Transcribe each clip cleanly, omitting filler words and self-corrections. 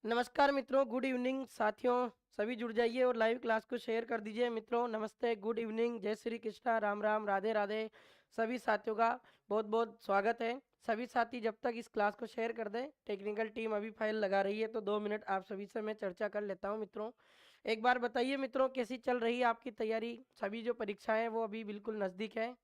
नमस्कार मित्रों, good evening साथियों। सभी जुड़ जाइए और लाइव क्लास को शेयर कर दीजिए। मित्रों नमस्ते, गुड इवनिंग, जय श्री कृष्णा, राम राम, राधे राधे। सभी साथियों का बहुत बहुत स्वागत है। सभी साथी जब तक इस क्लास को शेयर कर दें, टेक्निकल टीम अभी फाइल लगा रही है, तो 2 मिनट आप सभी से मैं चर्चा कर लेता हूं। मित्रों एक बार बताइए मित्रों, कैसी चल रही है आपकी तैयारी। सभी जो परीक्षाएं हैं वो अभी बिल्कुल नज़दीक है।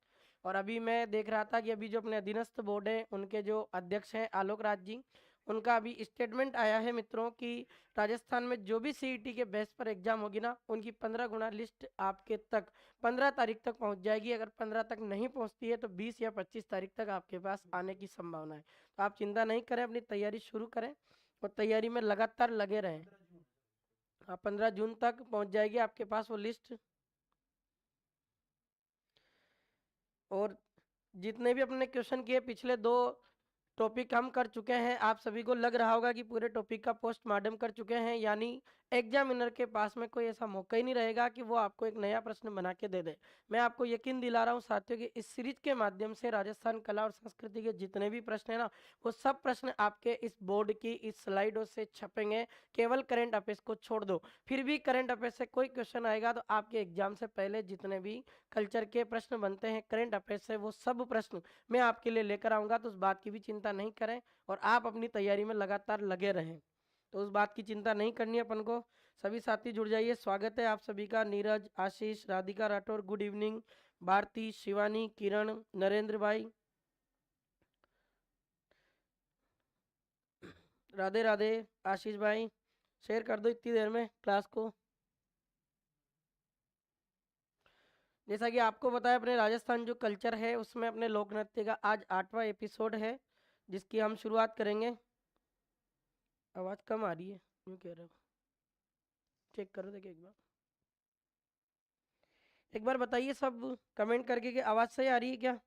और अभी मैं देख रहा था कि अभी जो अपने अधीनस्थ बोर्ड है उनके जो अध्यक्ष हैं आलोक राज जी, उनका अभी स्टेटमेंट आया है मित्रों कि राजस्थान में जो भी सीईटी के बेस पर एग्जाम होगी ना, उनकी 15 गुना लिस्ट आपके तक 15 तारीख तक पहुंच जाएगी। अगर 15 तक नहीं पहुंचती है तो 20 या 25 तारीख तक आपके पास आने की संभावना है। तो आप चिंता नहीं करें, अपनी तैयारी शुरू करें और तैयारी में लगातार लगे रहें। हाँ, 15 जून तक पहुंच जाएगी आपके पास वो लिस्ट। और जितने भी अपने क्वेश्चन किए पिछले 2 टॉपिक हम कर चुके हैं, आप सभी को लग रहा होगा कि पूरे टॉपिक का पोस्टमार्टम कर चुके हैं, यानी एग्जामिनर के पास में कोई ऐसा मौका ही नहीं रहेगा कि वो आपको एक नया प्रश्न बना के दे दे। मैं आपको यकीन दिला रहा हूँ साथियों कि इस सीरीज के माध्यम से राजस्थान कला और संस्कृति के जितने भी प्रश्न है ना, वो सब प्रश्न आपके इस बोर्ड की इस स्लाइडों से छपेंगे। केवल करंट अफेयर्स को छोड़ दो, फिर भी करंट अफेयर्स से कोई क्वेश्चन आएगा तो आपके एग्जाम से पहले जितने भी कल्चर के प्रश्न बनते हैं करंट अफेयर्स से, वो सब प्रश्न मैं आपके लिए लेकर आऊंगा। तो उस बात की भी चिंता नहीं करें और आप अपनी तैयारी में लगातार लगे रहें। तो उस बात की चिंता नहीं करनी है अपन को। सभी साथी जुड़ जाइए। स्वागत है आप सभी का। नीरज, आशीष, राधिका राठौर, गुड इवनिंग। भारती, शिवानी, किरण, नरेंद्र भाई, राधे राधे। आशीष भाई शेयर कर दो इतनी देर में क्लास को। जैसा कि आपको बताया, अपने राजस्थान जो कल्चर है उसमें अपने लोक नृत्य का आज 8वां एपिसोड है, जिसकी हम शुरुआत करेंगे। आवाज़ कम आ रही है, क्यों कह रहे हो? चेक करो, देखिए एक बार बताइए सब कमेंट करके कि आवाज़ सही आ रही है क्या।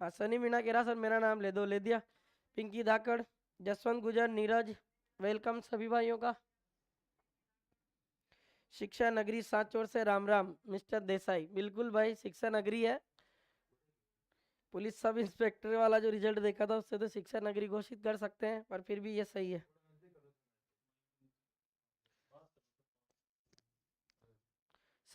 हाँ, सनी मीणा कह रहा सर मेरा नाम ले दो, ले दिया। पिंकी धाकड़, जसवंत गुजर, नीरज, वेलकम सभी भाइयों का। शिक्षा नगरी सांचौर से राम राम मिस्टर देसाई। बिल्कुल भाई, शिक्षा नगरी है। पुलिस सब इंस्पेक्टर वाला जो रिजल्ट देखा था उससे तो शिक्षा नगरी घोषित कर सकते हैं, पर फिर भी ये सही है।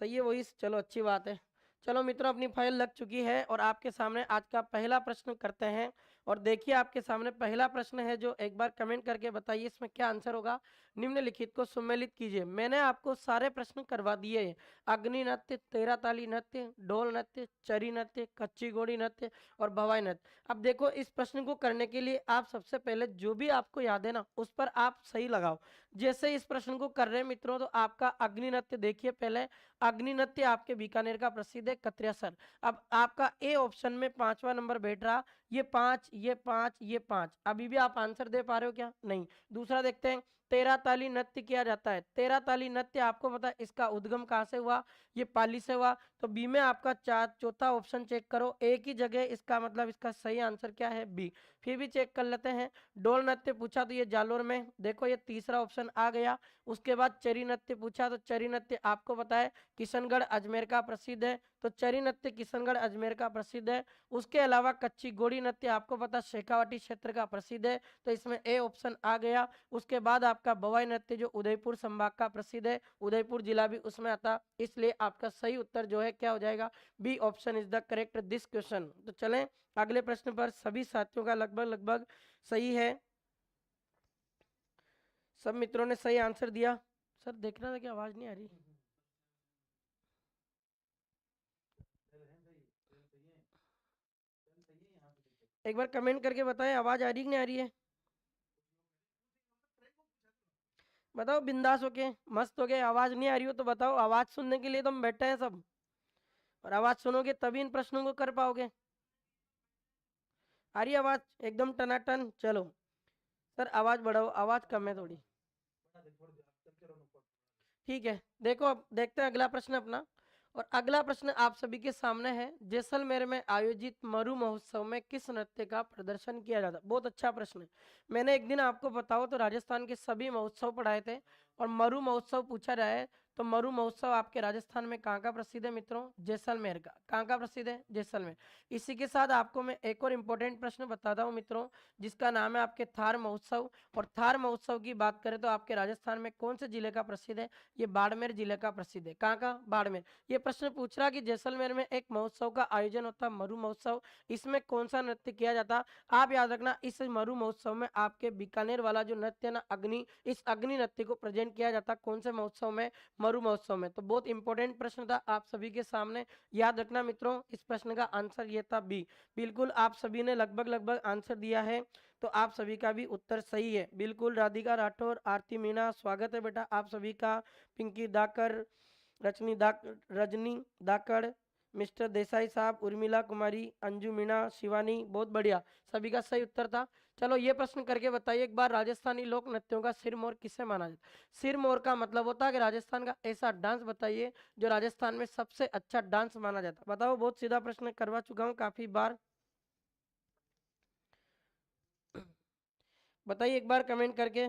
सही है वही, चलो अच्छी बात है। चलो मित्रों, अपनी फाइल लग चुकी है और आपके सामने आज का पहला प्रश्न करते हैं। और देखिए आपके सामने पहला प्रश्न है, जो एक बार कमेंट करके बताइए इसमें क्या आंसर होगा। निम्नलिखित को सम्मिलित कीजिए। मैंने आपको सारे प्रश्न करवा दिए हैं। अग्नि नृत्य, तेरा ताली नृत्य, ढोल नृत्य, चरी नृत्य, कच्ची घोड़ी नृत्य और भवाई नृत्य। अब देखो, इस प्रश्न को करने के लिए आप सबसे पहले जो भी आपको याद है ना, उस पर आप सही लगाओ। जैसे इस प्रश्न को कर रहे हैं मित्रों, तो आपका अग्नि नृत्य देखिए पहले। अग्नि नृत्य आपके बीकानेर का प्रसिद्ध है, कत्रियासर। अब आपका ए ऑप्शन में 5वां नंबर बैठ रहा। ये 5, ये 5, ये 5, अभी भी आप आंसर दे पा रहे हो क्या? नहीं। दूसरा देखते हैं, तेरा ताली नृत्य किया जाता है। तेरा ताली नृत्य आपको पता है इसका उद्गम कहाँ से हुआ? ये पाली से हुआ। तो बी में आपका चौथा ऑप्शन चेक करो, एक ही जगह, इसका मतलब इसका सही आंसर क्या है? बी। फिर भी चेक कर लेते हैं। डोल नृत्य पूछा तो ये जालोर में, देखो ये तीसरा ऑप्शन आ गया। उसके बाद चरी नृत्य पूछा तो चरी नृत्य आपको पता है किशनगढ़ अजमेर का प्रसिद्ध है, तो चरी नृत्य किशनगढ़ अजमेर का प्रसिद्ध है। उसके अलावा कच्ची घोड़ी नृत्य आपको पता शेखावाटी क्षेत्र का प्रसिद्ध है, तो इसमें ए ऑप्शन आ गया। उसके बाद आपका भवाई नृत्य जो उदयपुर संभाग का प्रसिद्ध है, उदयपुर जिला भी उसमें आता, इसलिए आपका सही उत्तर जो है क्या हो जाएगा? B option is the correct this question. तो चलें अगले प्रश्न पर। सभी साथियों का लगभग लगभग सही है, सब मित्रों ने सही आंसर दिया। सर देखना था कि आवाज नहीं आ रही। एक बार कमेंट करके बताएं आवाज आ रही कि नहीं आ रही है। बताओ बिंदास होके, मस्त हो गए। आवाज नहीं आ रही हो तो बताओ, आवाज सुनने के लिए तो हम बैठे हैं सब, और आवाज सुनोगे तभी इन प्रश्नों को कर पाओगे। आ रही है आवाज एकदम टनाटन? चलो सर आवाज बढ़ाओ, आवाज कम है थोड़ी। ठीक है, देखो अब देखते हैं अगला प्रश्न अपना। और अगला प्रश्न आप सभी के सामने है। जैसलमेर में आयोजित मरु महोत्सव में किस नृत्य का प्रदर्शन किया जाता? बहुत अच्छा प्रश्न है। मैंने एक दिन आपको बताओ तो राजस्थान के सभी महोत्सव पढ़ाए थे, और मरु महोत्सव पूछा जाए तो मरु महोत्सव आपके राजस्थान में कहाँ का प्रसिद्ध है मित्रों? जैसलमेर का। कहाँ का प्रसिद्ध है? जैसलमेर। इसी के साथ आपको मैं एक और इम्पोर्टेंट प्रश्न बताता हूँ मित्रों, जिसका नाम है आपके थार महोत्सव। और थार महोत्सव की बात करें तो आपके राजस्थान में कौन से जिले का प्रसिद्ध है? ये बाड़मेर जिले का प्रसिद्ध है। कहाँ का? बाड़मेर। ये प्रश्न पूछ रहा कि जैसलमेर में एक महोत्सव का आयोजन होता है, मरु महोत्सव। इसमें कौन सा नृत्य किया जाता? आप याद रखना, इस मरु महोत्सव में आपके बीकानेर वाला जो नृत्य है ना, अग्नि, इस अग्नि नृत्य को प्रेजेंट किया जाता कौन से महोत्सव में? मरु महोत्सव में। तो बहुत इंपॉर्टेंट प्रश्न था आप सभी के सामने, याद रखना मित्रों। इस प्रश्न का आंसर ये था बी। बिल्कुल आप सभी ने लगभग आंसर दिया है, तो आप सभी का भी उत्तर सही है। बिल्कुल राधिका राठौर, आरती मीणा, स्वागत है बेटा आप सभी का। पिंकी दाकर, रजनी दाकड़, मिस्टर देसाई साहब, उर्मिला कुमारी, अंजू मीणा, शिवानी, बहुत बढ़िया, सभी का सही उत्तर था। चलो ये प्रश्न करके बताइए एक बार, राजस्थानी लोक नृत्यों का सिरमौर किसे माना जाता है? सिरमौर का मतलब होता है कि राजस्थान का ऐसा डांस बताइए जो राजस्थान में सबसे अच्छा डांस माना जाता है। बताओ, बहुत सीधा प्रश्न करवा चुका हूँ काफी बार। बताइए एक बार कमेंट करके।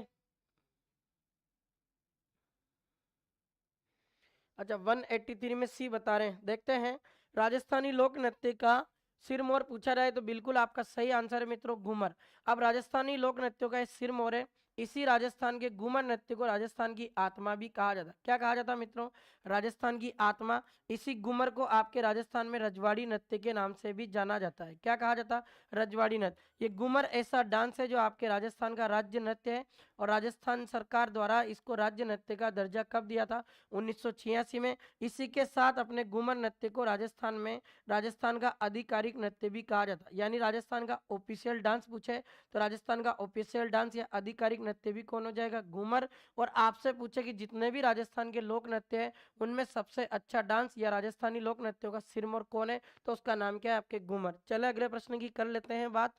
अच्छा 183 में सी बता रहे हैं, देखते हैं। राजस्थानी लोक नृत्य का सिरमौर पूछा जाए तो बिल्कुल आपका सही आंसर है मित्रों, घूमर। अब राजस्थानी लोक नृत्यों का सिरमौर है। इसी राजस्थान के घूमर नृत्य को राजस्थान की आत्मा भी कहा जाता है। क्या कहा जाता है मित्रों? राजस्थान की आत्मा। इसी घूमर को आपके राजस्थान में रजवाड़ी नृत्य के नाम से भी जाना जाता है। क्या कहा जाता है? रजवाड़ी नृत्य। ये घूमर ऐसा डांस है जो आपके राजस्थान का राज्य नृत्य है, और राजस्थान सरकार द्वारा इसको राज्य नृत्य का दर्जा कब दिया था? 1986 में। इसी के साथ अपने घूमर नृत्य को राजस्थान में राजस्थान का आधिकारिक नृत्य भी कहा जाता है। यानी राजस्थान का ऑफिशियल डांस पूछे तो राजस्थान का ऑफिशियल डांस या आधिकारिक नृत्य भी कौन हो जाएगा? घूमर। और आपसे पूछे कि जितने भी राजस्थान के लोक नृत्य है उनमें सबसे अच्छा डांस या राजस्थानी लोक नृत्यों का सिरमौर कौन है? तो उसका नाम क्या है? आपके घूमर। चले अगले प्रश्न की कर लेते हैं बात,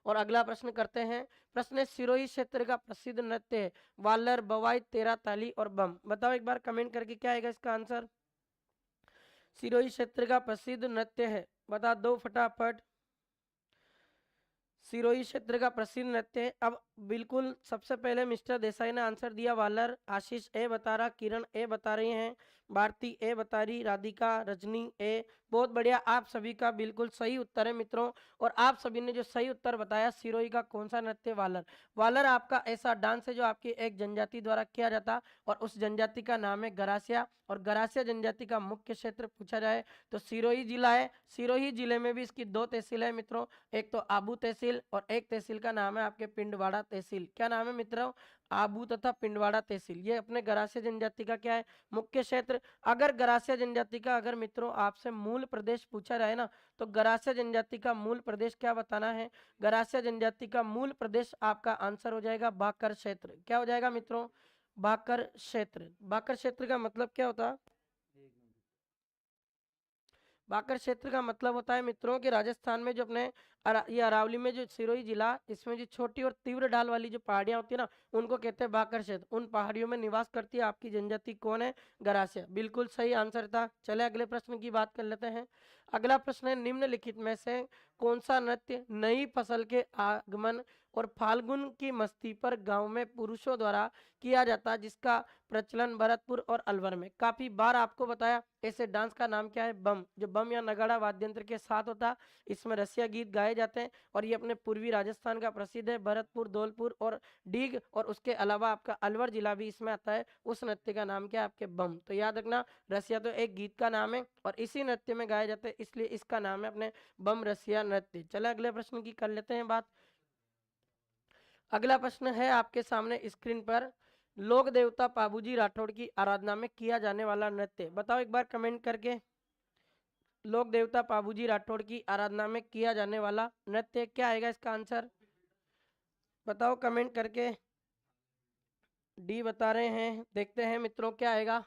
और अगला प्रश्न करते हैं। प्रश्न है, सिरोही क्षेत्र का प्रसिद्ध नृत्य है वालर, बवाई, तेरा ताली और बम। बताओ एक बार कमेंट करके क्या आएगा इसका आंसर? सिरोही क्षेत्र का प्रसिद्ध नृत्य है, बता दो फटाफट। सिरोही क्षेत्र का प्रसिद्ध नृत्य है। अब बिल्कुल सबसे पहले मिस्टर देसाई ने आंसर दिया वालर, आशीष ए बता रहा, किरण ए बता रही हैं, भारती ए बता रही, राधिका, रजनी ए। बहुत बढ़िया, आप सभी का बिल्कुल सही उत्तर है मित्रों। और आप सभी ने जो सही उत्तर बताया, सिरोही का कौन सा नृत्य? वालर। वालर आपका ऐसा डांस है जो आपकी एक जनजाति द्वारा किया जाता, और उस जनजाति का नाम है गरासिया। और गरासिया जनजाति का मुख्य क्षेत्र पूछा जाए तो सिरोही जिला है। सिरोही जिले में भी इसकी 2 तहसील है मित्रों, एक तो आबू तहसील और एक तहसील का नाम है आपके पिंडवाड़ा तहसील। क्या नाम है मित्रों? आबू तथा पिंडवाड़ा तहसील। ये अपने गरासिया जनजाति का क्या है? मुख्य क्षेत्र। अगर गरासिया जनजाति का अगर मित्रों आपसे मूल प्रदेश पूछा जाए ना, तो गरासिया जनजाति का मूल प्रदेश क्या बताना है? गरासिया जनजाति का मूल प्रदेश आपका आंसर हो जाएगा बाकर क्षेत्र। क्या हो जाएगा मित्रों? बाकर क्षेत्र। बाकर क्षेत्र का मतलब क्या होता है? बाकर क्षेत्र का मतलब होता है मित्रों कि राजस्थान में जो अपने ये अरावली में जो सिरोही जिला, इसमें जो छोटी और तीव्र ढाल वाली जो पहाड़ियां होती है ना, उनको कहते हैं बाकर क्षेत्र। उन पहाड़ियों में निवास करती है आपकी जनजाति कौन है? गरासिया। बिल्कुल सही आंसर था। चले अगले प्रश्न की बात कर लेते हैं। अगला प्रश्न है, निम्नलिखित में से कौन सा नृत्य नई फसल के आगमन और फाल्गुन की मस्ती पर गांव में पुरुषों द्वारा किया जाता है, जिसका प्रचलन भरतपुर और अलवर में काफी बार आपको बताया? ऐसे डांस का नाम क्या है? बम। जो बम या नगाड़ा वाद्य यंत्र के साथ होता है, इसमें रसिया गीत गाए जाते हैं, और ये अपने पूर्वी राजस्थान का प्रसिद्ध है। भरतपुर, धौलपुर और डीग, और उसके अलावा आपका अलवर जिला भी इसमें आता है। उस नृत्य का नाम क्या है? आपके बम। तो याद रखना, रसिया तो एक गीत का नाम है और इसी नृत्य में गाए जाते हैं, इसलिए इसका नाम है अपने बम रसिया नृत्य। चले अगले प्रश्न की कर लेते हैं बात। अगला प्रश्न है आपके सामने स्क्रीन पर, लोक देवता पाबूजी राठौड़ की आराधना में किया जाने वाला नृत्य। बताओ एक बार कमेंट करके, लोक देवता पाबूजी राठौड़ की आराधना में किया जाने वाला नृत्य क्या आएगा इसका आंसर? बताओ कमेंट करके। डी बता रहे हैं, देखते हैं मित्रों क्या आएगा।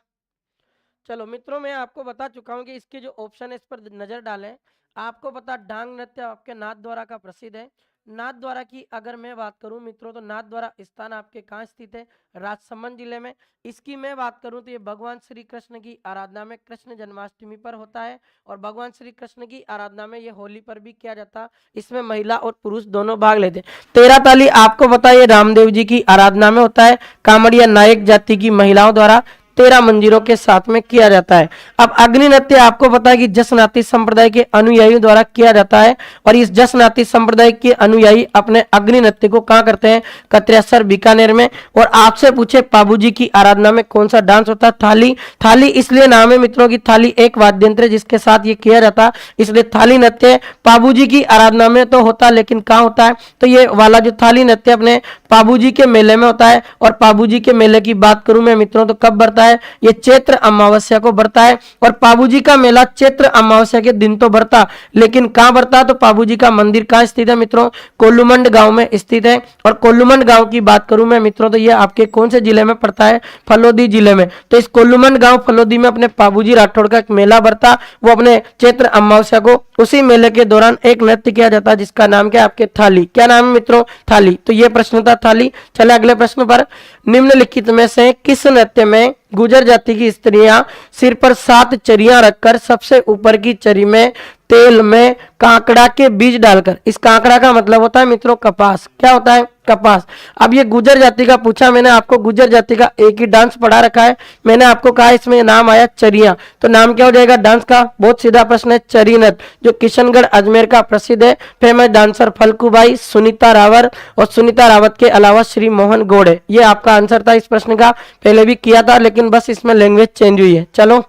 चलो मित्रों, मैं आपको बता चुका हूं कि इसके जो ऑप्शन है इस पर नजर डालें। आपको पता, डांग नृत्य आपके नाथद्वारा का प्रसिद्ध है। नाथद्वारा की अगर मैं बात करूं मित्रों, तो नाथद्वारा स्थान आपके कहाँ स्थित है? राजसमंद जिले में। इसकी मैं बात करूं तो ये भगवान श्री कृष्ण की आराधना में कृष्ण जन्माष्टमी पर होता है, और भगवान श्री कृष्ण की आराधना में ये होली पर भी किया जाता। इसमें महिला और पुरुष दोनों भाग लेते हैं। तेरा ताली आपको पता है, ये रामदेव जी की आराधना में होता है, कामड़िया नायक जाति की महिलाओं द्वारा। 13 मंदिरों के साथ में किया जाता है। अब अग्नि नृत्य आपको पता है कि जसनाती संप्रदाय के अनुयायियों द्वारा किया जाता है और इस जसनाती संप्रदाय के अनुयायी अपने अग्नि नृत्य को कहाँ करते हैं? कत्रेसर बीकानेर में। और आपसे पूछे पाबूजी की आराधना में कौन सा डांस होता है? थाली। थाली इसलिए नाम है मित्रों की थाली एक वाद्य यंत्र जिसके साथ ये किया जाता है, इसलिए थाली नृत्य पाबूजी की आराधना में तो होता है, लेकिन कहाँ होता है? तो ये वाला जो थाली नृत्य अपने पाबूजी के मेले में होता है। और पाबूजी के मेले की बात करूं मैं मित्रों तो कब बरता है? ये चैत्र अमावस्या को बरता है। और पाबूजी का मेला चैत्र अमावस्या के दिन तो बरता, लेकिन कहां बरता? तो पाबूजी का मंदिर कहां स्थित है मित्रों? कोल्लूमंड गांव में स्थित है। और कोल्लूमंड गांव की बात करूं मैं मित्रों तो ये आपके कौन से जिले में पड़ता है? फलोदी जिले में। तो इस कोल्लूमंड गांव फलोदी में अपने पाबूजी राठौड़ का एक मेला बरता, वो अपने चैत्र अमावस्या को उसी मेले के दौरान एक नृत्य किया जाता है जिसका नाम क्या है? आपके थाली। क्या नाम है मित्रों? थाली। तो ये प्रश्न था थाली। चले अगले प्रश्न पर। निम्नलिखित में से किस नृत्य में गुर्जर जाति की स्त्रियां सिर पर 7 चरियां रखकर सबसे ऊपर की चरी में तेल में कांकड़ा के बीज डालकर, इस कांकड़ा का मतलब होता है मित्रों कपास। क्या होता है? कपास। अब ये गुर्जर जाति का पूछा, मैंने आपको गुर्जर जाति का एक ही डांस पढ़ा रखा है, मैंने आपको कहा इसमें नाम आया चरिया, तो नाम क्या हो जाएगा डांस का? बहुत सीधा प्रश्न है, चरी नृत्य, जो किशनगढ़ अजमेर का प्रसिद्ध है। फेमस डांसर फल्कूबाई, सुनीता रावत और सुनीता रावत के अलावा श्री मोहन गौड़े। ये आपका आंसर था इस प्रश्न का, पहले भी किया था लेकिन बस इसमें लैंग्वेज चेंज हुई है। चलो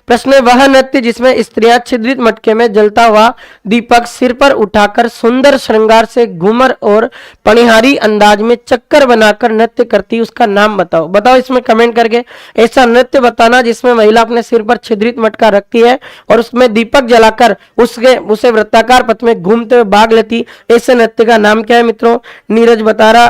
प्रश्न है, वह नृत्य जिसमें स्त्रियां छिद्रित मटके में जलता हुआ दीपक सिर पर उठाकर सुंदर श्रृंगार से घूमर और पनिहारी अंदाज में चक्कर बनाकर नृत्य करती, उसका नाम बताओ। बताओ इसमें कमेंट करके ऐसा नृत्य बताना जिसमें महिला अपने सिर पर छिद्रित मटका रखती है और उसमें दीपक जलाकर उसे वृत्ताकार पथ में घूमते हुए भाग लेती, ऐसे नृत्य का नाम क्या है मित्रों? नीरज बता रहा,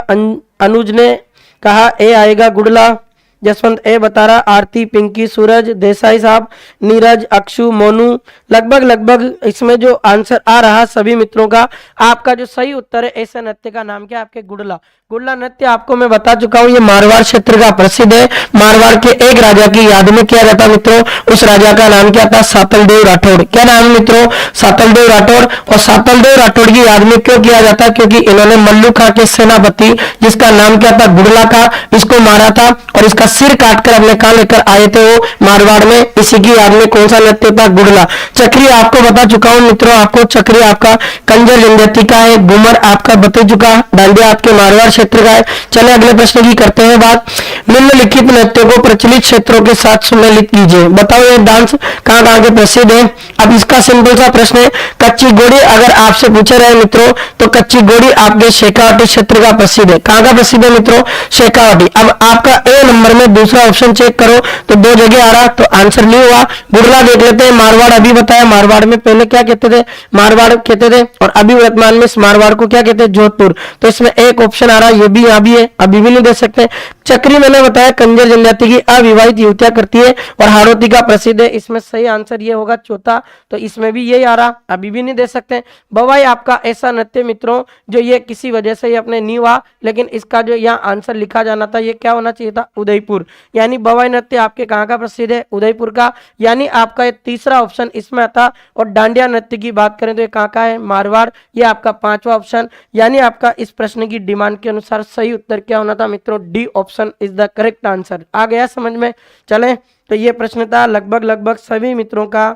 अनुज ने कहा ए आएगा गुड़ला, जसवंत ए बता रहा, आरती, पिंकी, सूरज, देसाई साहब, नीरज, अक्षु, मोनू, लगभग इसमें जो आंसर आ रहा सभी मित्रों का, आपका जो सही उत्तर है ऐसे नृत्य का नाम क्या है? आपके गुड़ला। गुड़ला नृत्य आपको मैं बता चुका हूँ, ये मारवाड़ क्षेत्र का प्रसिद्ध है। मारवाड़ के एक राजा की याद में किया जाता मित्रों, उस राजा का नाम क्या था? सातलदेव राठौड़। क्या नाम है मित्रों? सातलदेव राठौड़। और सातलदेव राठौड़ की याद में क्यों किया जाता? क्योंकि इन्होंने मल्लू खां के सेनापति जिसका नाम क्या था? गुड़ला का, इसको मारा था और इसका सिर काटकर अपने कहां लेकर आए थे? वो मारवाड़ में। इसी की याद में कौन सा नृत्य था? गुड़ला। चक्री आपको बता चुका हूं मित्रों, आपको चक्री आपका कंजर जनजाति का है, घूमर आपका बता चुका, डांडिया आपके मारवाड़ क्षेत्र का है। चले अगले प्रश्न की करते हैं बात। निम्नलिखित नृत्यों को प्रचलित क्षेत्रों के साथ सुमेलित कीजिए। बताओ ये डांस कहां कहां के प्रसिद्ध है? अब इसका सिंपल सा प्रश्न है, कच्ची घोड़ी अगर आपसे पूछे रहे मित्रों तो कच्ची घोड़ी आपके शेखावाटी क्षेत्र का प्रसिद्ध है। कहां का प्रसिद्ध है मित्रों? शेखावाटी। अब आपका ए नंबर में दूसरा ऑप्शन चेक करो तो 2 जगह आ रहा, तो आंसर नहीं हुआ। गुड़ला देख लेते हैं। मारवाड़ अभी बताया, मारवाड़ में पहले क्या कहते थे? मारवाड़ कहते थे, और अभी वर्तमान में इस मारवाड़ को क्या कहते हैं? जोधपुर। तो इसमें एक ऑप्शन आ रहा है, ये भी यहाँ भी है, अभी भी नहीं दे सकते। चक्री मैंने बताया कंजर जनजाति की अविवाहित युवतियां करती है और हारोती का प्रसिद्ध है, इसमें सही आंसर ये होगा चौथा, तो इसमें भी यही आ रहा, अभी भी नहीं दे सकते। बवाई आपका ऐसा नृत्य मित्रों जो ये किसी वजह से ये अपने नहीं हुआ, लेकिन इसका जो यहाँ आंसर लिखा जाना था ये क्या होना चाहिए था? उदयपुर। यानी बवाई नृत्य आपके कहाँ का प्रसिद्ध है? उदयपुर का। यानी आपका ये तीसरा ऑप्शन इसमें आता। और डांडिया नृत्य की बात करें तो ये कहाँ का है? मारवाड़। ये आपका 5वां ऑप्शन। यानी आपका इस प्रश्न की डिमांड के अनुसार सही उत्तर क्या होना था मित्रों? D option is the correct answer. आ गया समझ में? चले तो ये प्रश्न था लगभग सभी मित्रों का।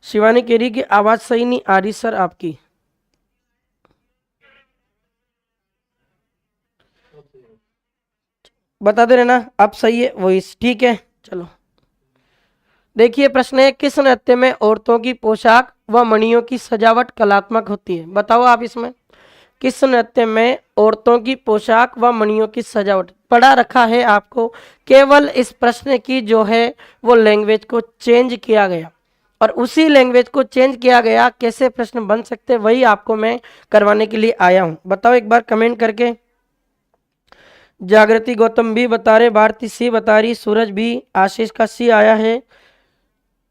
शिवानी कह रही कि आवाज सही नहीं आ रही सर आपकी। बता दे रहना अब सही है वॉइस, ठीक है। चलो देखिए प्रश्न है, किस नृत्य में औरतों की पोशाक व मणियों की सजावट कलात्मक होती है? बताओ आप इसमें किस नृत्य में औरतों की पोशाक व मणियों की सजावट? पढ़ा रखा है आपको, केवल इस प्रश्न की जो है वो लैंग्वेज को चेंज किया गया, और उसी लैंग्वेज को चेंज किया गया कैसे प्रश्न बन सकते वही आपको मैं करवाने के लिए आया हूं। बताओ एक बार कमेंट करके। जागृति गौतम भी बता रहे, भारती सी बता रही, सूरज भी, आशीष का सी आया है।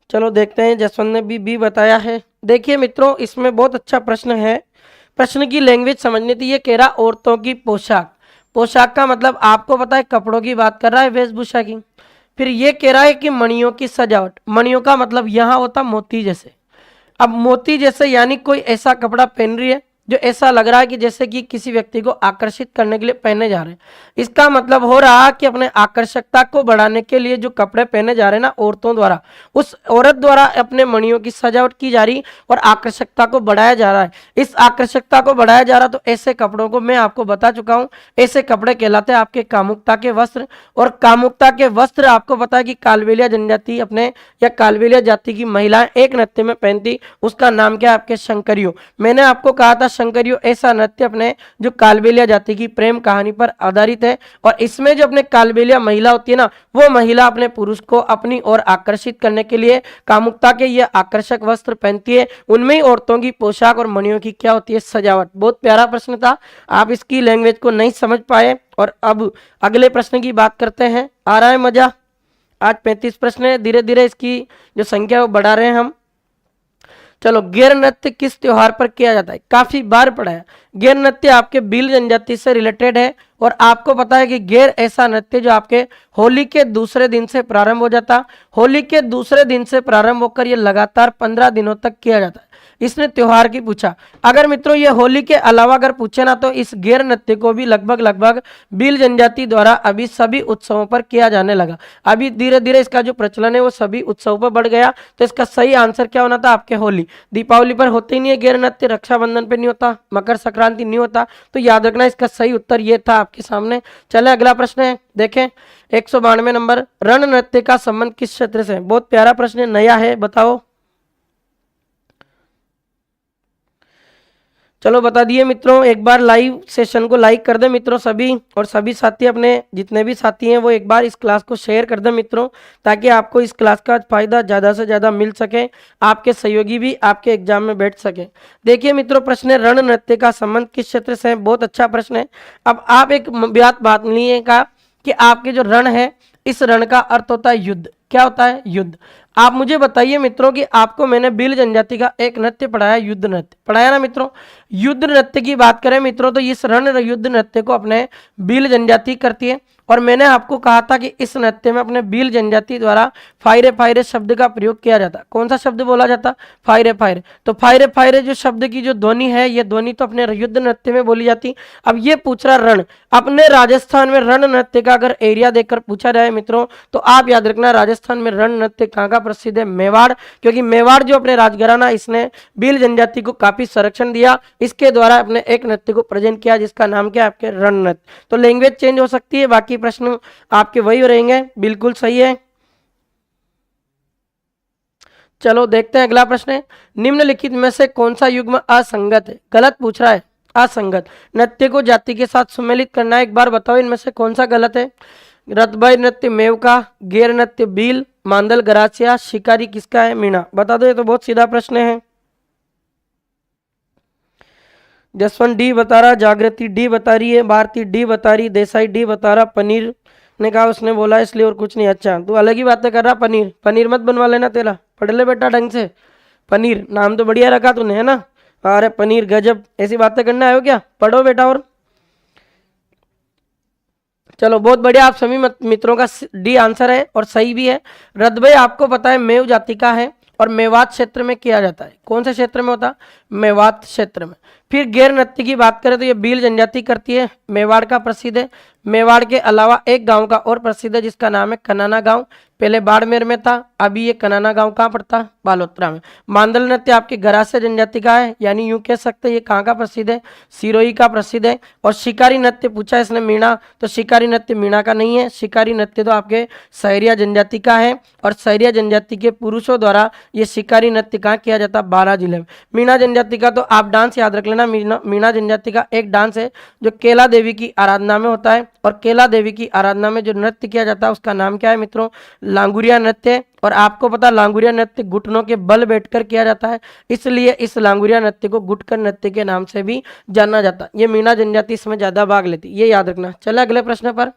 चलो देखते हैं, जसवंत ने भी बताया है। देखिए मित्रों इसमें बहुत अच्छा प्रश्न है, प्रश्न की लैंग्वेज समझनी थी। ये कह रहा औरतों की पोशाक, पोशाक का मतलब आपको पता है कपड़ों की बात कर रहा है, वेशभूषा की। फिर ये कह रहा है कि मणियों की सजावट, मणियों का मतलब यहाँ होता मोती जैसे। अब मोती जैसे यानी कोई ऐसा कपड़ा पहन रही है जो ऐसा लग रहा है कि जैसे कि किसी व्यक्ति को आकर्षित करने के लिए पहने जा रहे हैं। इसका मतलब हो रहा कि अपने आकर्षकता को बढ़ाने के लिए जो कपड़े पहने जा रहे हैं ना औरतों द्वारा, उस औरत द्वारा अपने मणियों की सजावट की जा रही और आकर्षकता को बढ़ाया जा रहा है। इस आकर्षकता को बढ़ाया जा रहा, तो ऐसे कपड़ों को मैं आपको बता चुका हूं, ऐसे कपड़े कहलाते हैं आपके कामुकता के वस्त्र। और कामुकता के वस्त्र आपको पता है कि कालबेलिया जनजाति अपने या कालबेलिया जाति की महिलाएं एक नृत्य में पहनती, उसका नाम क्या है आपके शंकरियो। मैंने आपको कहा था शंकरियो ऐसा नृत्य अपने जो कालबेलिया जाति की प्रेम कहानी पर आधारित है। और इसमें जो अपने कालबेलिया महिला होती है ना, वो महिला अपने पुरुष को अपनी ओर आकर्षित करने के लिए कामुकता के ये आकर्षक वस्त्र पहनती है। उनमें ही औरतों की पोशाक और मणियों की क्या होती है, सजावट। बहुत प्यारा प्रश्न था, आप इसकी लैंग्वेज को नहीं समझ पाए। और अब अगले प्रश्न की बात करते हैं। आ रहा है मजा? आज 35 प्रश्न है, धीरे धीरे इसकी जो संख्या है वो बढ़ा रहे हैं हम। चलो, गैर नृत्य किस त्योहार पर किया जाता है? काफी बार पढ़ा है। गैर नृत्य आपके भील जनजाति से रिलेटेड है। और आपको पता है कि गैर ऐसा नृत्य जो आपके होली के दूसरे दिन से प्रारंभ हो जाता, होली के दूसरे दिन से प्रारंभ होकर ये लगातार 15 दिनों तक किया जाता है। इसने त्योहार की पूछा। अगर मित्रों ये होली के अलावा अगर पूछे ना, तो इस गैर नृत्य को भी लगभग लगभग भील जनजाति द्वारा अभी सभी उत्सवों पर किया जाने लगा। अभी धीरे धीरे इसका जो प्रचलन है वो सभी उत्सवों पर बढ़ गया। तो इसका सही आंसर क्या होना था आपके? होली। दीपावली पर होते ही नहीं है गैर नृत्य, रक्षाबंधन पर नहीं होता, मकर संक्रांति नहीं होता। तो याद रखना इसका सही उत्तर ये था आपके सामने। चले अगला प्रश्न है, देखें 192 नंबर। रण नृत्य का संबंध किस क्षेत्र से? बहुत प्यारा प्रश्न है, नया है, बताओ। चलो बता दिए मित्रों। एक बार लाइव सेशन को लाइक कर दे मित्रों सभी, और सभी साथी अपने जितने भी साथी हैं वो एक बार इस क्लास को शेयर कर दे मित्रों, ताकि आपको इस क्लास का फायदा ज़्यादा से ज़्यादा मिल सके, आपके सहयोगी भी आपके एग्जाम में बैठ सके। देखिए मित्रों, प्रश्न है रण नृत्य का संबंध किस क्षेत्र से है? बहुत अच्छा प्रश्न है। अब आप एक बात लीजिएगा कि आपके जो रण है, इस रण का अर्थ होता है युद्ध। क्या होता है? युद्ध। आप मुझे बताइए मित्रों कि आपको मैंने भील जनजाति का एक नृत्य पढ़ाया, युद्ध नृत्य पढ़ाया ना मित्रों। युद्ध नृत्य की बात करें मित्रों, तो इस रण युद्ध नृत्य को अपने भील जनजाति करती है। और मैंने आपको कहा था कि इस नृत्य में अपने भील जनजाति द्वारा फायरे फायरे शब्द का प्रयोग किया जाता। कौन सा शब्द बोला जाता? फायरे फायरे। तो फायरे फायरे जो शब्द की जो ध्वनि है, ये ध्वनि तो अपने युद्ध नृत्य में बोली जाती। अब ये पूछ रहा रण, अपने राजस्थान में रण नृत्य का अगर एरिया देखकर पूछा जाए मित्रों, तो आप याद रखना राजस्थान में रण नृत्य कहाँ का प्रसिद्ध है? मेवाड़। क्योंकि मेवाड़ जो अपने राजघराना, इसने भील जनजाति को काफी संरक्षण दिया, इसके द्वारा अपने एक नृत्य को प्रेजेंट किया जिसका नाम क्या है? आपके रण नृत्य। तो लैंग्वेज चेंज हो सकती है, बाकी प्रश्न आपके वही रहेंगे। बिल्कुल सही है। चलो देखते हैं अगला प्रश्न है। निम्नलिखित में से कौन सा युग्म असंगत है? गलत पूछ रहा है। असंगत नृत्य को जाति के साथ सुमेलित करना है, एक बार बताओ इनमें से कौन सा गलत है? रतबाई नृत्य मेवका, गैर नृत्य भील, मांदल गरासिया, शिकारी किसका है? मीणा। बता दो, ये तो बहुत सीधा प्रश्न है। जसवंत डी बता रहा, जागृति डी बता रही है, भारती डी बता रही, देसाई डी बता रहा, पनीर ने कहा उसने बोला इसलिए और कुछ नहीं। अच्छा, तू अलग ही बातें कर रहा। पनीर पनीर मत बनवा लेना तेरा, पढ़ ले बेटा ढंग से। पनीर नाम तो बढ़िया रखा तूने, है ना? अरे पनीर गजब, ऐसी बातें करना आयो क्या? पढ़ो बेटा। और चलो बहुत बढ़िया, आप सभी मित्रों का डी आंसर है और सही भी है। रतबई आपको पता है मेव जाति का है और मेवात क्षेत्र में किया जाता है। कौन से क्षेत्र में होता? मेवात क्षेत्र में। फिर गैर नृत्य की बात करें तो ये भील जनजाति करती है, मेवाड़ का प्रसिद्ध है। मेवाड़ के अलावा एक गांव का और प्रसिद्ध है जिसका नाम है कनाना गांव, पहले बाड़मेर में था, अभी ये कनाना गांव कहाँ पड़ता? बालोतरा में। मांदल नृत्य आपकी गरासिया जनजाति का है, यानी यूं कह सकते हैं ये कहाँ का प्रसिद्ध है? सिरोही का प्रसिद्ध है। और शिकारी नृत्य पूछा इसने मीणा, तो शिकारी नृत्य मीणा का नहीं है। शिकारी नृत्य तो आपके सहरिया जनजाति का है, और सहरिया जनजाति के पुरुषों द्वारा ये शिकारी नृत्य कहाँ किया जाता? बारां जिले में। मीणा जनजाति का तो आप डांस याद रख लेना। मीणा जनजाति का एक डांस है जो केला देवी की आराधना में होता है, और केला देवी की आराधना में जो नृत्य किया जाता है उसका नाम क्या है मित्रों? लांगुरिया नृत्य। और आपको पता लांगुरिया नृत्य घुटनों के बल बैठकर किया जाता है, इसलिए इस लांगुरिया नृत्य को गुटकर नृत्य के नाम से भी जाना जाता है। ये मीणा जनजाति इसमें ज्यादा भाग लेती, ये याद रखना। चले अगले प्रश्न पर।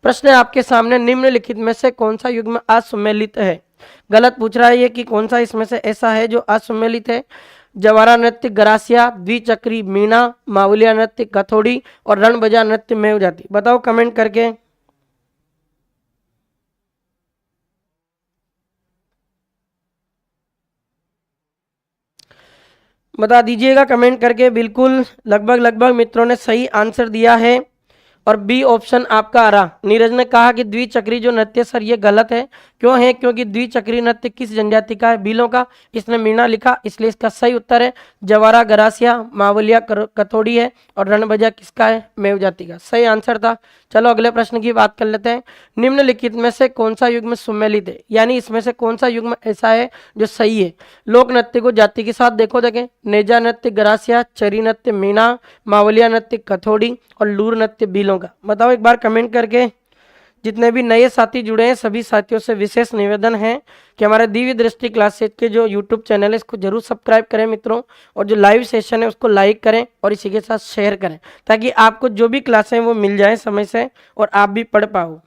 प्रश्न है आपके सामने, निम्नलिखित में से कौन सा युग्म असुमेलित है? गलत पूछ रहा है ये कि कौन सा इसमें से ऐसा है जो असुमेलित है। जवारा नृत्य गरासिया, द्विचक्री मीणा, मावलिया नृत्य कथोड़ी, और रणबजा नृत्य मेव जाति। बताओ कमेंट करके। बता दीजिएगा कमेंट करके। बिल्कुल लगभग मित्रों ने सही आंसर दिया है और बी ऑप्शन आपका आ रहा। नीरज ने कहा कि द्विचक्री जो नृत्य सर ये गलत है। क्यों है? क्योंकि द्विचक्री नृत्य किस जनजाति का है? भीलों का। इसने मीणा लिखा, इसलिए इसका सही उत्तर है जवारा गरासिया मावलिया कथोड़ी है। और रणबजा किसका है? मेव जाति का। सही आंसर था। चलो अगले प्रश्न की बात कर लेते हैं। निम्नलिखित में से कौन सा युग्म सुमेलित है, यानी इसमें से कौन सा युग्म ऐसा है जो सही है? लोक नृत्य को जाति के साथ देखो, देखें नेजा नृत्य गरासिया, चरी नृत्य मीणा, मावलिया नृत्य कथोड़ी और लूर नृत्य भीलों का। बताओ एक बार कमेंट करके। जितने भी नए साथी जुड़े हैं सभी साथियों से विशेष निवेदन है कि हमारे दिव्य दृष्टि क्लासेज के जो यूट्यूब चैनल है इसको जरूर सब्सक्राइब करें मित्रों, और जो लाइव सेशन है उसको लाइक करें और इसी के साथ शेयर करें, ताकि आपको जो भी क्लासें हैं वो मिल जाए समय से और आप भी पढ़ पाओ।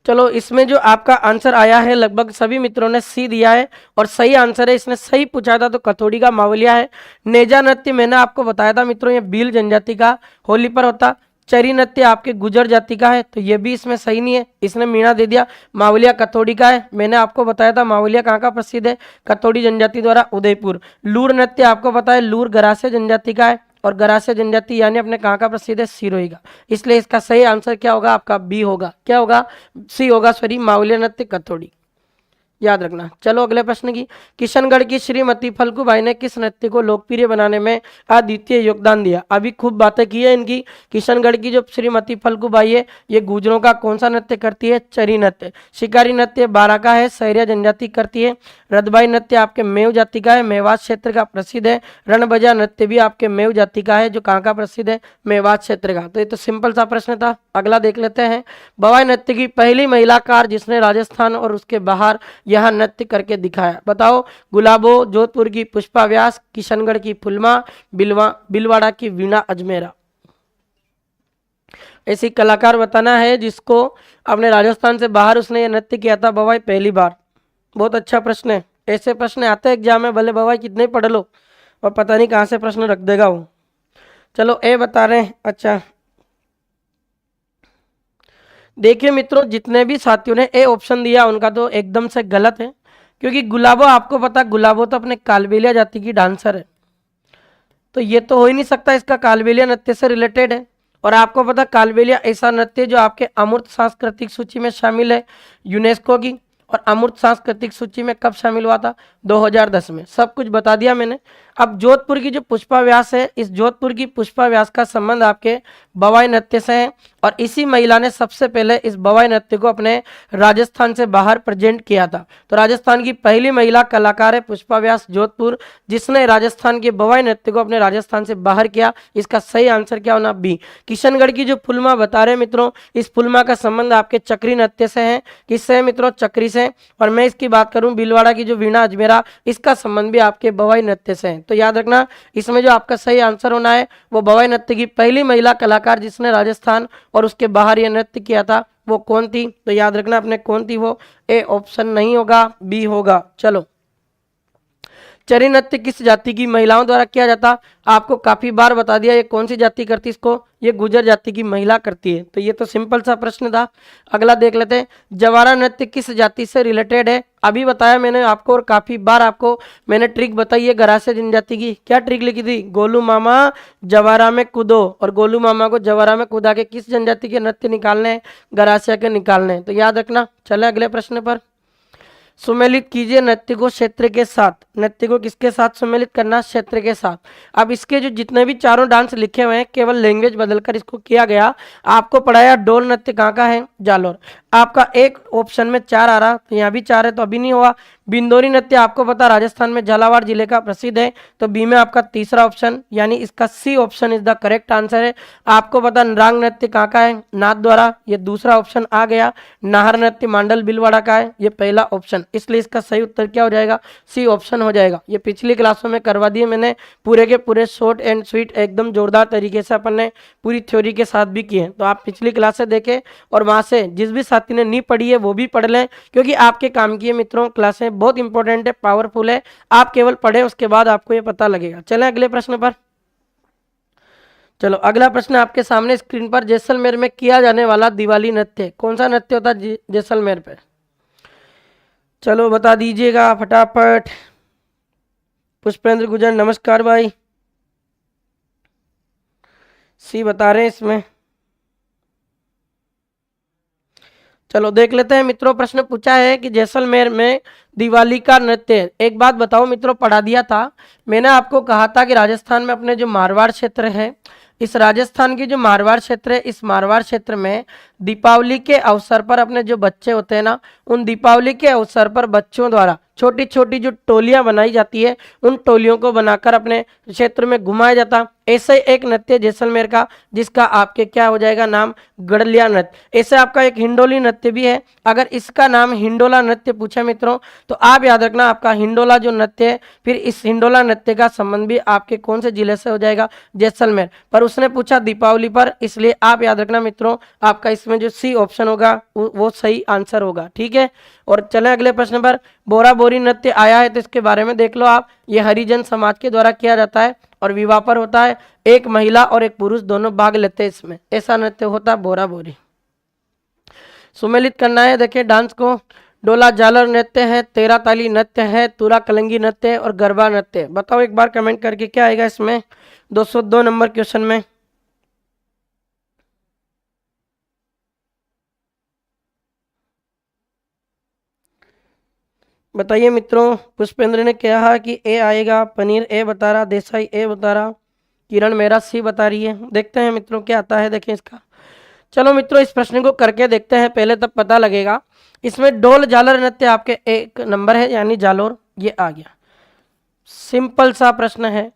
चलो इसमें जो आपका आंसर आया है लगभग सभी मित्रों ने सी दिया है और सही आंसर है। इसने सही पूछा था तो कथोड़ी का मावलिया है। नेजा नृत्य मैंने आपको बताया था मित्रों ये भील जनजाति का होली पर होता। चरी नृत्य आपके गुजर जाति का है, तो ये भी इसमें सही नहीं है, इसने मीणा दे दिया। मावलिया कथोड़ी का है, मैंने आपको बताया था मावलिया कहाँ का प्रसिद्ध है? कथोड़ी जनजाति द्वारा उदयपुर। लूर नृत्य आपको पता है लूर गरासिया जनजाति का है, और गरासिया जनजाति यानी अपने कहाँ का प्रसिद्ध है? सिरोही का। इसलिए इसका सही आंसर क्या होगा आपका? बी होगा। क्या होगा? सी होगा, सॉरी, मावलिया नृत्य कथोड़ी, याद रखना। चलो अगले प्रश्न की। किशनगढ़ की श्रीमती फल्गुबाई ने किस नृत्य को लोकप्रिय बनाने में अद्वितीय योगदान दिया? अभी खूब बातें की है इनकी। किशनगढ़ की जो श्रीमती फल्गुबाई है ये गुजरों का कौन सा नृत्य करती है? चरी नृत्य। शिकारी नृत्य बारा का है, सहरिया जनजाति करती है। रदबाई नृत्य आपके मेव जाति का है, मेवात क्षेत्र का प्रसिद्ध है। रणबजा नृत्य भी आपके मेव जाति का है, जो कहाँ का प्रसिद्ध है? मेवात क्षेत्र का। तो ये तो सिंपल सा प्रश्न था। अगला देख लेते हैं। बवाई नृत्य की पहली महिलाकार जिसने राजस्थान और उसके बाहर यह नृत्य करके दिखाया? बताओ। गुलाबो, जोधपुर की पुष्पा व्यास, किशनगढ़ की फुलमा, बिलवाड़ा की वीणा अजमेरा। ऐसी कलाकार बताना है जिसको अपने राजस्थान से बाहर उसने ये नृत्य किया था बवाई पहली बार। बहुत अच्छा प्रश्न है। ऐसे प्रश्न आते हैं एग्जाम में, भले बवाई कितने पढ़ लो और पता नहीं कहाँ से प्रश्न रख देगा वो। चलो ए बता रहे हैं। अच्छा देखिए मित्रों, जितने भी साथियों ने ए ऑप्शन दिया उनका तो एकदम से गलत है, क्योंकि गुलाबो आपको पता, गुलाबो तो अपने कालबेलिया जाति की डांसर है, तो ये तो हो ही नहीं सकता, इसका कालबेलिया नृत्य से रिलेटेड है। और आपको पता कालबेलिया ऐसा नृत्य जो आपके अमूर्त सांस्कृतिक सूची में शामिल है यूनेस्को की, और अमूर्त सांस्कृतिक सूची में कब शामिल हुआ था? 2010 में। सब कुछ बता दिया मैंने। अब जोधपुर की जो पुष्पा व्यास है, इस जोधपुर की पुष्पा व्यास का संबंध आपके बवाई नृत्य से है, और इसी महिला ने सबसे पहले इस बवाई नृत्य को अपने राजस्थान से बाहर प्रेजेंट किया था। तो राजस्थान की पहली महिला कलाकार है पुष्पा व्यास जोधपुर, जिसने राजस्थान के बवाई नृत्य को अपने राजस्थान से बाहर किया। इसका सही आंसर क्या होना? बी। किशनगढ़ की जो फुलमा बता रहे मित्रों, इस फुलमा का संबंध आपके चक्री नृत्य से है। किससे है मित्रों? चक्री से। और मैं इसकी बात करूं भीलवाड़ा की जो वीणा अजमेरा, इसका संबंध भी आपके बवाई नृत्य से है। तो याद रखना इसमें जो आपका सही आंसर होना है वो बवाई नृत्य की पहली महिला कलाकार जिसने राजस्थान और उसके बाहर यह नृत्य किया था वो कौन थी? तो याद रखना अपने कौन थी वो? ए ऑप्शन नहीं होगा, बी होगा। चलो, चरी नृत्य किस जाति की महिलाओं द्वारा किया जाता? आपको काफी बार बता दिया ये कौन सी जाति करती इसको, ये गुजर जाति की महिला करती है। तो ये तो सिंपल सा प्रश्न था। अगला देख लेते हैं। जवारा नृत्य किस जाति से रिलेटेड है? अभी बताया मैंने आपको, और काफी बार आपको मैंने ट्रिक बताई है गरासिया जनजाति की। क्या ट्रिक लिखी थी? गोलू मामा जवारा में कूदो, और गोलू मामा को जवारा में कूदा के किस जनजाति के नृत्य निकालने हैं? गरासिया के निकालने हैं। तो याद रखना। चले अगले प्रश्न पर। सुमेलित कीजिए नृत्य को क्षेत्र के साथ। नृत्य को किसके साथ सुमेलित करना? क्षेत्र के साथ। अब इसके जो जितने भी चारों डांस लिखे हुए हैं केवल लैंग्वेज बदलकर इसको किया गया। आपको पढ़ाया डोल नृत्य कहाँ का है? जालोर। आपका एक ऑप्शन में 4 आ रहा, तो यहाँ भी 4 है तो अभी नहीं हुआ। बिंदोरी नृत्य आपको पता राजस्थान में झालावाड़ जिले का प्रसिद्ध है, तो बी में आपका तीसरा ऑप्शन यानी इसका C option is the correct answer है। आपको पता नरांग नृत्य कहाँ का है? नाथ द्वारा, ये दूसरा ऑप्शन आ गया। नाहर नृत्य मांडल बिलवाड़ा का है, ये पहला ऑप्शन। इसलिए इसका सही उत्तर क्या हो जाएगा? सी ऑप्शन हो जाएगा। ये पिछली क्लासों में करवा दिए मैंने, पूरे के पूरे शॉर्ट एंड स्वीट एकदम जोरदार तरीके से अपन ने पूरी थ्योरी के साथ भी किए, तो आप पिछली क्लास से देखें और वहां से जिस भी साथी ने नहीं पढ़ी है वो भी पढ़ लें, क्योंकि आपके काम की है मित्रों। क्लासें बहुत इंपॉर्टेंट है, पावरफुल है। आप केवल पढ़े उसके बाद आपको ये पता लगेगा। चलें अगले प्रश्न पर। चलो अगला प्रश्न आपके सामने स्क्रीन पर। जैसलमेर में किया जाने वाला दिवाली नृत्य कौन सा नृत्य होता है जैसलमेर पे? चलो बता दीजिएगा फटाफट। पुष्पेंद्र गुजर नमस्कार भाई। सी बता रहे हैं इसमें। चलो देख लेते हैं मित्रों, प्रश्न पूछा है कि जैसलमेर में दिवाली का नृत्य। एक बात बताओ मित्रों, पढ़ा दिया था मैंने आपको, कहा था कि राजस्थान में अपने जो मारवाड़ क्षेत्र है, इस राजस्थान की जो मारवाड़ क्षेत्र है, इस मारवाड़ क्षेत्र में दीपावली के अवसर पर अपने जो बच्चे होते हैं ना, उन दीपावली के अवसर पर बच्चों द्वारा छोटी छोटी जो टोलियां बनाई जाती है, उन टोलियों को बनाकर अपने क्षेत्र में घुमाया जाता। ऐसे एक नृत्य जैसलमेर का, जिसका आपके क्या हो जाएगा नाम, गड़लिया नृत्य। ऐसे आपका एक हिंडोली नृत्य भी है, अगर इसका नाम हिंडोला नृत्य पूछा मित्रों, तो आप याद रखना आपका हिंडोला जो नृत्य है, फिर इस हिंडोला नृत्य का संबंध भी आपके कौन से जिले से हो जाएगा, जैसलमेर। पर उसने पूछा दीपावली पर, इसलिए आप याद रखना मित्रों, आपका इसमें जो सी ऑप्शन होगा वो सही आंसर होगा। ठीक है, और चले अगले प्रश्न पर। बोरा बोरी नृत्य आया है तो इसके बारे में देख लो आप। ये हरिजन समाज के द्वारा किया जाता है और विवाह पर होता है। एक महिला और एक पुरुष दोनों भाग लेते हैं इसमें। ऐसा नृत्य होता है बोरा बोरी। सुमेलित करना है, देखिए डांस को। डोला झालर नृत्य है, तेरा ताली नृत्य है, तुरा कलंगी नृत्य है और गरबा नृत्य। बताओ एक बार कमेंट करके क्या आएगा इसमें 202 नंबर क्वेश्चन में। बताइए मित्रों, पुष्पेंद्र ने कहा कि ए आएगा, पनीर ए बता रहा, देसाई ए बता रहा, किरण मेरा सी बता रही है। देखते हैं मित्रों क्या आता है, देखें इसका। चलो मित्रों इस प्रश्न को करके देखते हैं पहले, तब पता लगेगा। इसमें डोल झालर नृत्य आपके एक नंबर है, यानी जालोर, ये आ गया। सिंपल सा प्रश्न है।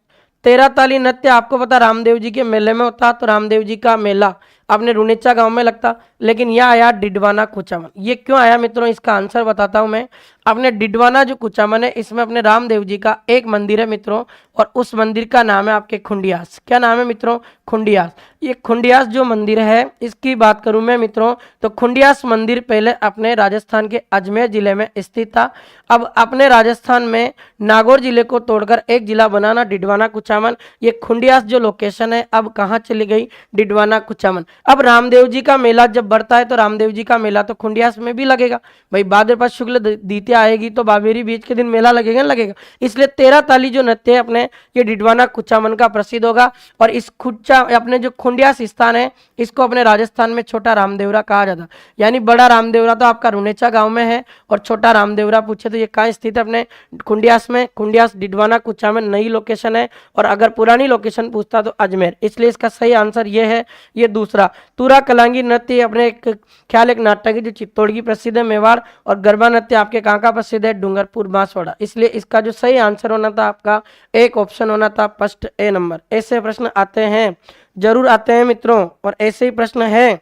तेरा ताली नृत्य आपको पता रामदेव जी के मेले में होता, तो रामदेव जी का मेला अपने रुनेचा गांव में लगता, लेकिन यह आया डिडवाना कुचामन। ये क्यों आया मित्रों, इसका आंसर बताता हूं मैं। अपने डिडवाना जो कुचामन है, इसमें अपने रामदेव जी का एक मंदिर है मित्रों, और उस मंदिर का नाम है आपके खुंडियास। क्या नाम है मित्रों, खुंडियास। ये खुंडियास जो मंदिर है, इसकी बात करूं मैं मित्रों, तो खुंडियास मंदिर पहले अपने राजस्थान के अजमेर जिले में स्थित था। अब अपने राजस्थान में नागौर जिले को तोड़कर एक जिला बनाना डिडवाना कुचामन। ये खुंडियास जो लोकेशन है अब कहाँ चली गई, डिडवाना कुचामन। अब रामदेव जी का मेला जब बढ़ता है तो रामदेव जी का मेला तो खुंडियास में भी लगेगा भाई। भाद्रपद शुक्ल द्वितीया आएगी तो बाबेरी बीच के दिन मेला लगेगा ना लगेगा। इसलिए तेरा ताली जो नृत्य है अपने, ये डिडवाना कुचामन का प्रसिद्ध होगा। और इस खुच्चा अपने जो खुंडियास स्थान है, इसको अपने राजस्थान में छोटा रामदेवरा कहा जाता। यानी बड़ा रामदेवरा तो आपका रुनेचा गांव में है, और छोटा रामदेवरा पूछे तो ये कहाँ स्थित है, अपने खुंडियास में। खुंडियास डिडवाना कुचामन नई लोकेशन है, और अगर पुरानी लोकेशन पूछता तो अजमेर। इसलिए इसका सही आंसर ये है, ये दूसरा। तुरा कलांगी नृत्य अपने एक ख्याल एक नाटक है जो चित्तौड़ की प्रसिद्ध है, मेवाड़। और गरबा नृत्य आपके कहाँ का प्रसिद्ध है, डूंगरपुर बांसवाड़ा। इसलिए इसका जो सही आंसर होना था आपका एक ऑप्शन होना था फर्स्ट ए नंबर। ऐसे प्रश्न आते हैं, जरूर आते हैं मित्रों, और ऐसे ही प्रश्न है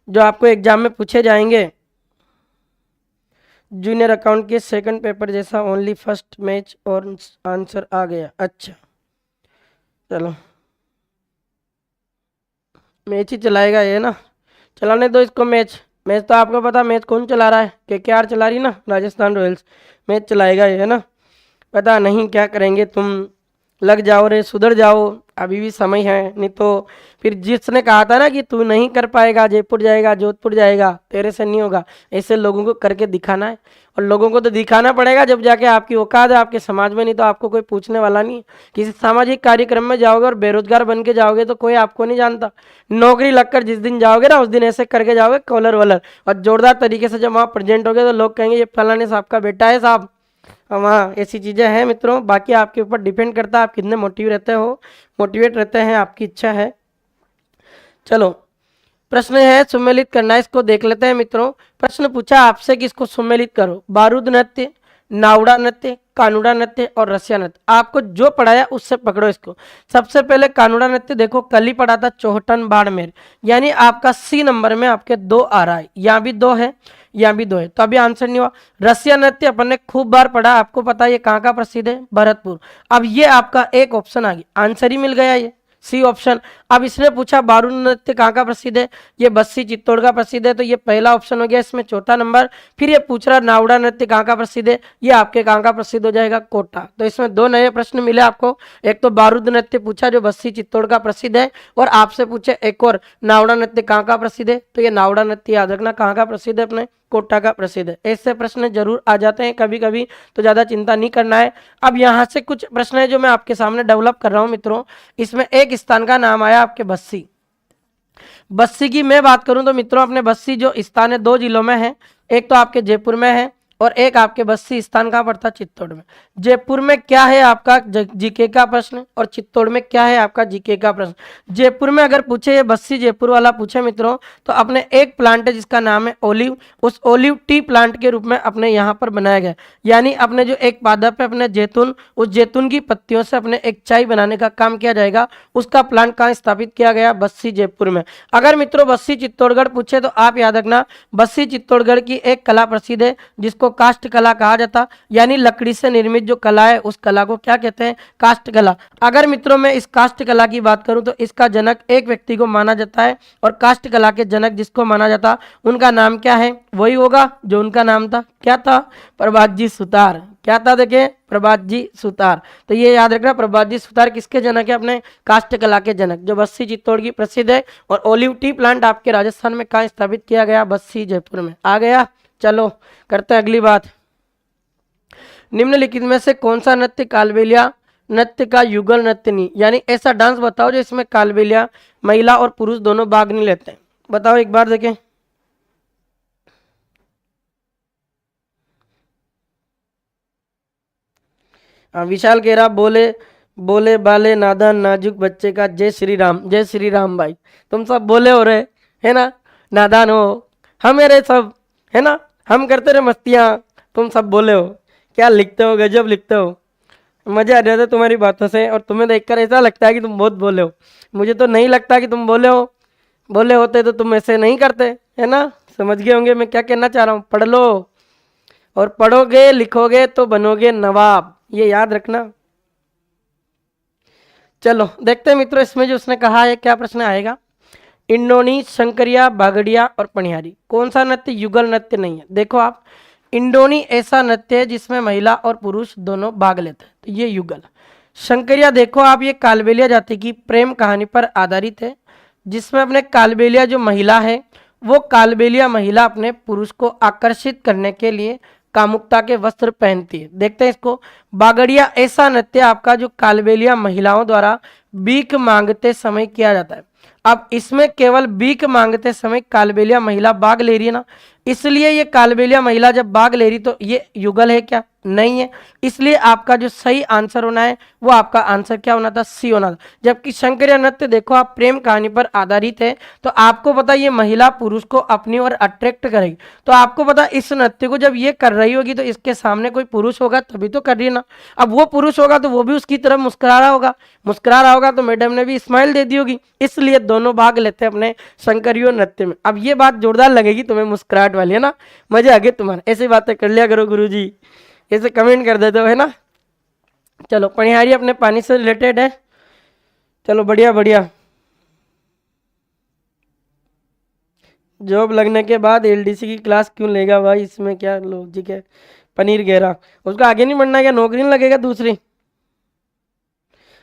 जो आपको एग्जाम में पूछे जाएंगे। जूनियर अकाउंट के सेकंड पेपर जैसा ओनली फर्स्ट मैच और आंसर आ गया। अच्छा चलो, मैच ही चलाएगा ये ना, चलाने दो इसको मैच। मैच तो आपको पता मैच कौन चला रहा है, केकेआर चला रही ना, राजस्थान रॉयल्स। मैच चलाएगा ये ना, पता नहीं क्या करेंगे। तुम लग जाओ रे, सुधर जाओ, अभी भी समय है, नहीं तो फिर जिसने कहा था ना कि तू नहीं कर पाएगा, जयपुर जाएगा, जोधपुर जाएगा, तेरे से नहीं होगा। ऐसे लोगों को करके दिखाना है, और लोगों को तो दिखाना पड़ेगा जब जाके आपकी औकात है आपके समाज में, नहीं तो आपको कोई पूछने वाला नहीं। किसी सामाजिक कार्यक्रम में जाओगे और बेरोजगार बन के जाओगे तो कोई आपको नहीं जानता। नौकरी लगकर जिस दिन जाओगे ना, उस दिन ऐसे करके जाओगे कॉलर वॉलर, और जोरदार तरीके से जब वहाँ प्रेजेंट होगे तो लोग कहेंगे ये फलाने साहब का बेटा है साहब। हाँ ऐसी चीज़ें हैं मित्रों। बाकी आपके ऊपर डिपेंड करता है आप कितने मोटिवेट रहते हैं, आपकी इच्छा है। चलो प्रश्न है सुमेलित करना है, इसको देख लेते हैं मित्रों। प्रश्न पूछा आपसे कि इसको सुमेलित करो। बारूद नृत्य, नावड़ा नृत्य, कानूड़ा नृत्य और रसिया नृत्य। आपको जो पढ़ाया उससे पकड़ो इसको। सबसे पहले कानूड़ा नृत्य देखो, कल ही पढ़ा था, चौहटन बाड़मेर, यानी आपका सी नंबर में आपके 2 आ रहा है। यहाँ भी 2 है, यहाँ भी 2 है, तो अभी आंसर नहीं हुआ। रसिया नृत्य अपन ने खूब बार पढ़ा, आपको पता है ये कहाँ का प्रसिद्ध है, भरतपुर। अब ये आपका एक ऑप्शन आ गया, आंसर ही मिल गया ये सी ऑप्शन। अब इसने पूछा बारूद नृत्य कहाँ का प्रसिद्ध है, ये बस्सी चित्तौड़ का प्रसिद्ध है, तो ये पहला ऑप्शन हो गया इसमें चौथा नंबर। फिर ये पूछ रहा नावड़ा नृत्य कहाँ का प्रसिद्ध है, ये आपके कहाँ का प्रसिद्ध हो जाएगा, कोटा। तो इसमें 2 नए प्रश्न मिले आपको। एक तो बारूद नृत्य पूछा जो बस्सी चित्तौड़ का प्रसिद्ध है, और आपसे पूछे एक और नावड़ा नृत्य कहाँ का प्रसिद्ध है, तो ये नावड़ा नृत्य याद रखना कहाँ का प्रसिद्ध है, अपने कोटा का प्रसिद्ध है। ऐसे प्रश्न जरूर आ जाते हैं कभी कभी, तो ज़्यादा चिंता नहीं करना है। अब यहाँ से कुछ प्रश्न है जो मैं आपके सामने डेवलप कर रहा हूँ मित्रों। इसमें एक स्थान का नाम आया आपके बस्सी। बस्सी की मैं बात करूं तो मित्रों अपने बस्सी जो स्थान है 2 जिलों में है, एक तो आपके जयपुर में है और एक आपके बस्सी स्थान कहाँ पड़ता है, चित्तौड़ में। जयपुर में क्या है आपका जीके का प्रश्न और चित्तौड़ में क्या है आपका जीके का प्रश्न। जयपुर में अगर पूछे, ये बस्सी जयपुर वाला पूछे मित्रों, तो अपने एक प्लांट है जिसका नाम है ओलिव, उस ओलिव टी प्लांट के रूप में अपने यहाँ पर बनाया गया। यानी अपने जो एक पादप है अपने जैतून, उस जैतून की पत्तियों से अपने एक चाय बनाने का काम किया जाएगा। उसका प्लांट कहाँ स्थापित किया गया, बस्सी जयपुर में। अगर मित्रों बस्सी चित्तौड़गढ़ पूछे तो आप याद रखना, बस्सी चित्तौड़गढ़ की एक कला प्रसिद्ध है जिसको काष्ठ कला कहा जाता, यानी लकड़ी से निर्मित जो कला है उस कला को क्या कहते हैं, काष्ठ कला। अगर मित्रों मैं इस काष्ठ कला की बात करूं तो इसका जनक एक व्यक्ति को माना जाता है, और काष्ठ कला के जनक जिसको माना जाता उनका नाम क्या है, वही होगा जो उनका नाम था, क्या था, प्रभात जी सुतार। क्या था देखें, प्रभात जी सुतार। तो ये याद रखना, प्रभात जी सुतार किसके जनक है, अपने काष्ठ कला के जनक, जो बस्सी चित्तौड़ की प्रसिद्ध है। और ओलिव टी प्लांट आपके राजस्थान में कहाँ स्थापित किया गया, बस्सी जयपुर में। आ गया, चलो करते हैं अगली बात। निम्नलिखित में से कौन सा नृत्य कालबेलिया नृत्य का युगल नृत्य नहीं, यानी ऐसा डांस बताओ जो इसमें कालबेलिया महिला और पुरुष दोनों भाग नहीं लेते हैं। बताओ एक बार देखें। विशाल कह रहा बोले बोले बाले नादान नाजुक बच्चे का जय श्री राम। जय श्री राम भाई, तुम सब बोले हो रहे है ना, नादान हो हम मेरे सब, है ना, हम करते रहे मस्तियाँ, तुम सब बोले हो। क्या लिखते हो, गजब लिखते हो, मजा आ जाता है तुम्हारी बातों से, और तुम्हें देखकर ऐसा लगता है कि तुम बहुत बोले हो। मुझे तो नहीं लगता कि तुम बोले हो, बोले होते तो तुम ऐसे नहीं करते, है ना। समझ गए होंगे मैं क्या कहना चाह रहा हूँ। पढ़ लो, और पढ़ोगे लिखोगे तो बनोगे नवाब, ये याद रखना। चलो देखते हैं मित्रों, इसमें जो उसने कहा है क्या प्रश्न आएगा। इंडोनी, शंकरिया, बागड़िया और पनिहारी, कौन सा नृत्य युगल नृत्य नहीं है। देखो आप, इंडोनी ऐसा नृत्य है जिसमें महिला और पुरुष दोनों भाग लेते हैं, तो ये युगल। शंकरिया देखो आप, ये कालबेलिया जाति की प्रेम कहानी पर आधारित है, जिसमें अपने कालबेलिया जो महिला है वो कालबेलिया महिला अपने पुरुष को आकर्षित करने के लिए कामुकता के वस्त्र पहनती है। देखते हैं इसको। बागड़िया ऐसा नृत्य आपका जो कालबेलिया महिलाओं द्वारा भीख मांगते समय किया जाता है। अब इसमें केवल भीख मांगते समय कालबेलिया महिला भाग ले रही है ना, इसलिए ये कालबेलिया महिला जब भाग ले रही तो ये युगल है क्या, नहीं है। इसलिए आपका जो सही आंसर होना है वो आपका आंसर क्या होना था, सी होना था। जबकि शंकरिया नृत्य देखो आप प्रेम कहानी पर आधारित है, तो आपको पता ये महिला पुरुष को अपनी ओर अट्रैक्ट करेगी। तो आपको पता इस नृत्य को जब ये कर रही होगी तो इसके सामने कोई पुरुष होगा तभी तो कर रही है ना। अब वो पुरुष होगा तो वो भी उसकी तरफ मुस्कुरा रहा होगा, मुस्कुरा रहा होगा तो मैडम ने भी स्माइल दे दी होगी, इसलिए दोनों भाग लेते हैं अपने शंकरियो नृत्य में। अब ये बात जोरदार लगेगी तुम्हें, मुस्कुराहट वाली है ना, मजे आ गए तुम्हारे। ऐसी बातें कर लिया करो गुरुजी, ऐसे कमेंट कर देते हो, है ना। चलो पनिहारी अपने पानी से रिलेटेड है, चलो बढ़िया बढ़िया। जॉब लगने के बाद एलडीसी की क्लास क्यों लेगा भाई, इसमें क्या लॉजिक है। पनीर घेरा, उसका आगे नहीं बढ़ना, क्या नौकरी नहीं लगेगा दूसरी।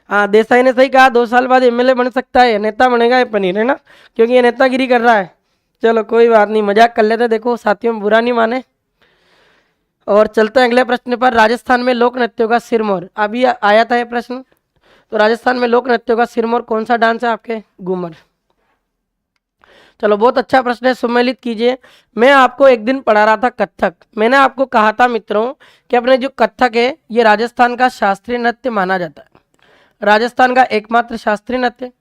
हाँ देसाई ने सही कहा, 2 साल बाद एमएलए बन सकता है, नेता बनेगा ये पनीर, है ना, क्योंकि ये नेतागिरी कर रहा है। चलो कोई बात नहीं, मजाक कर लेते, देखो साथियों बुरा नहीं माने। और चलते हैं अगले प्रश्न पर। राजस्थान में लोक नृत्यों का सिरमौर, अभी आया था ये प्रश्न। तो राजस्थान में लोक नृत्यों का सिरमौर कौन सा डांस है आपके, घूमर। चलो बहुत अच्छा प्रश्न है, सम्मिलित कीजिए। मैं आपको एक दिन पढ़ा रहा था कथक, मैंने आपको कहा था मित्रों कि अपने जो कथक है ये राजस्थान का शास्त्रीय नृत्य माना जाता है, राजस्थान का एकमात्र शास्त्रीय नृत्य।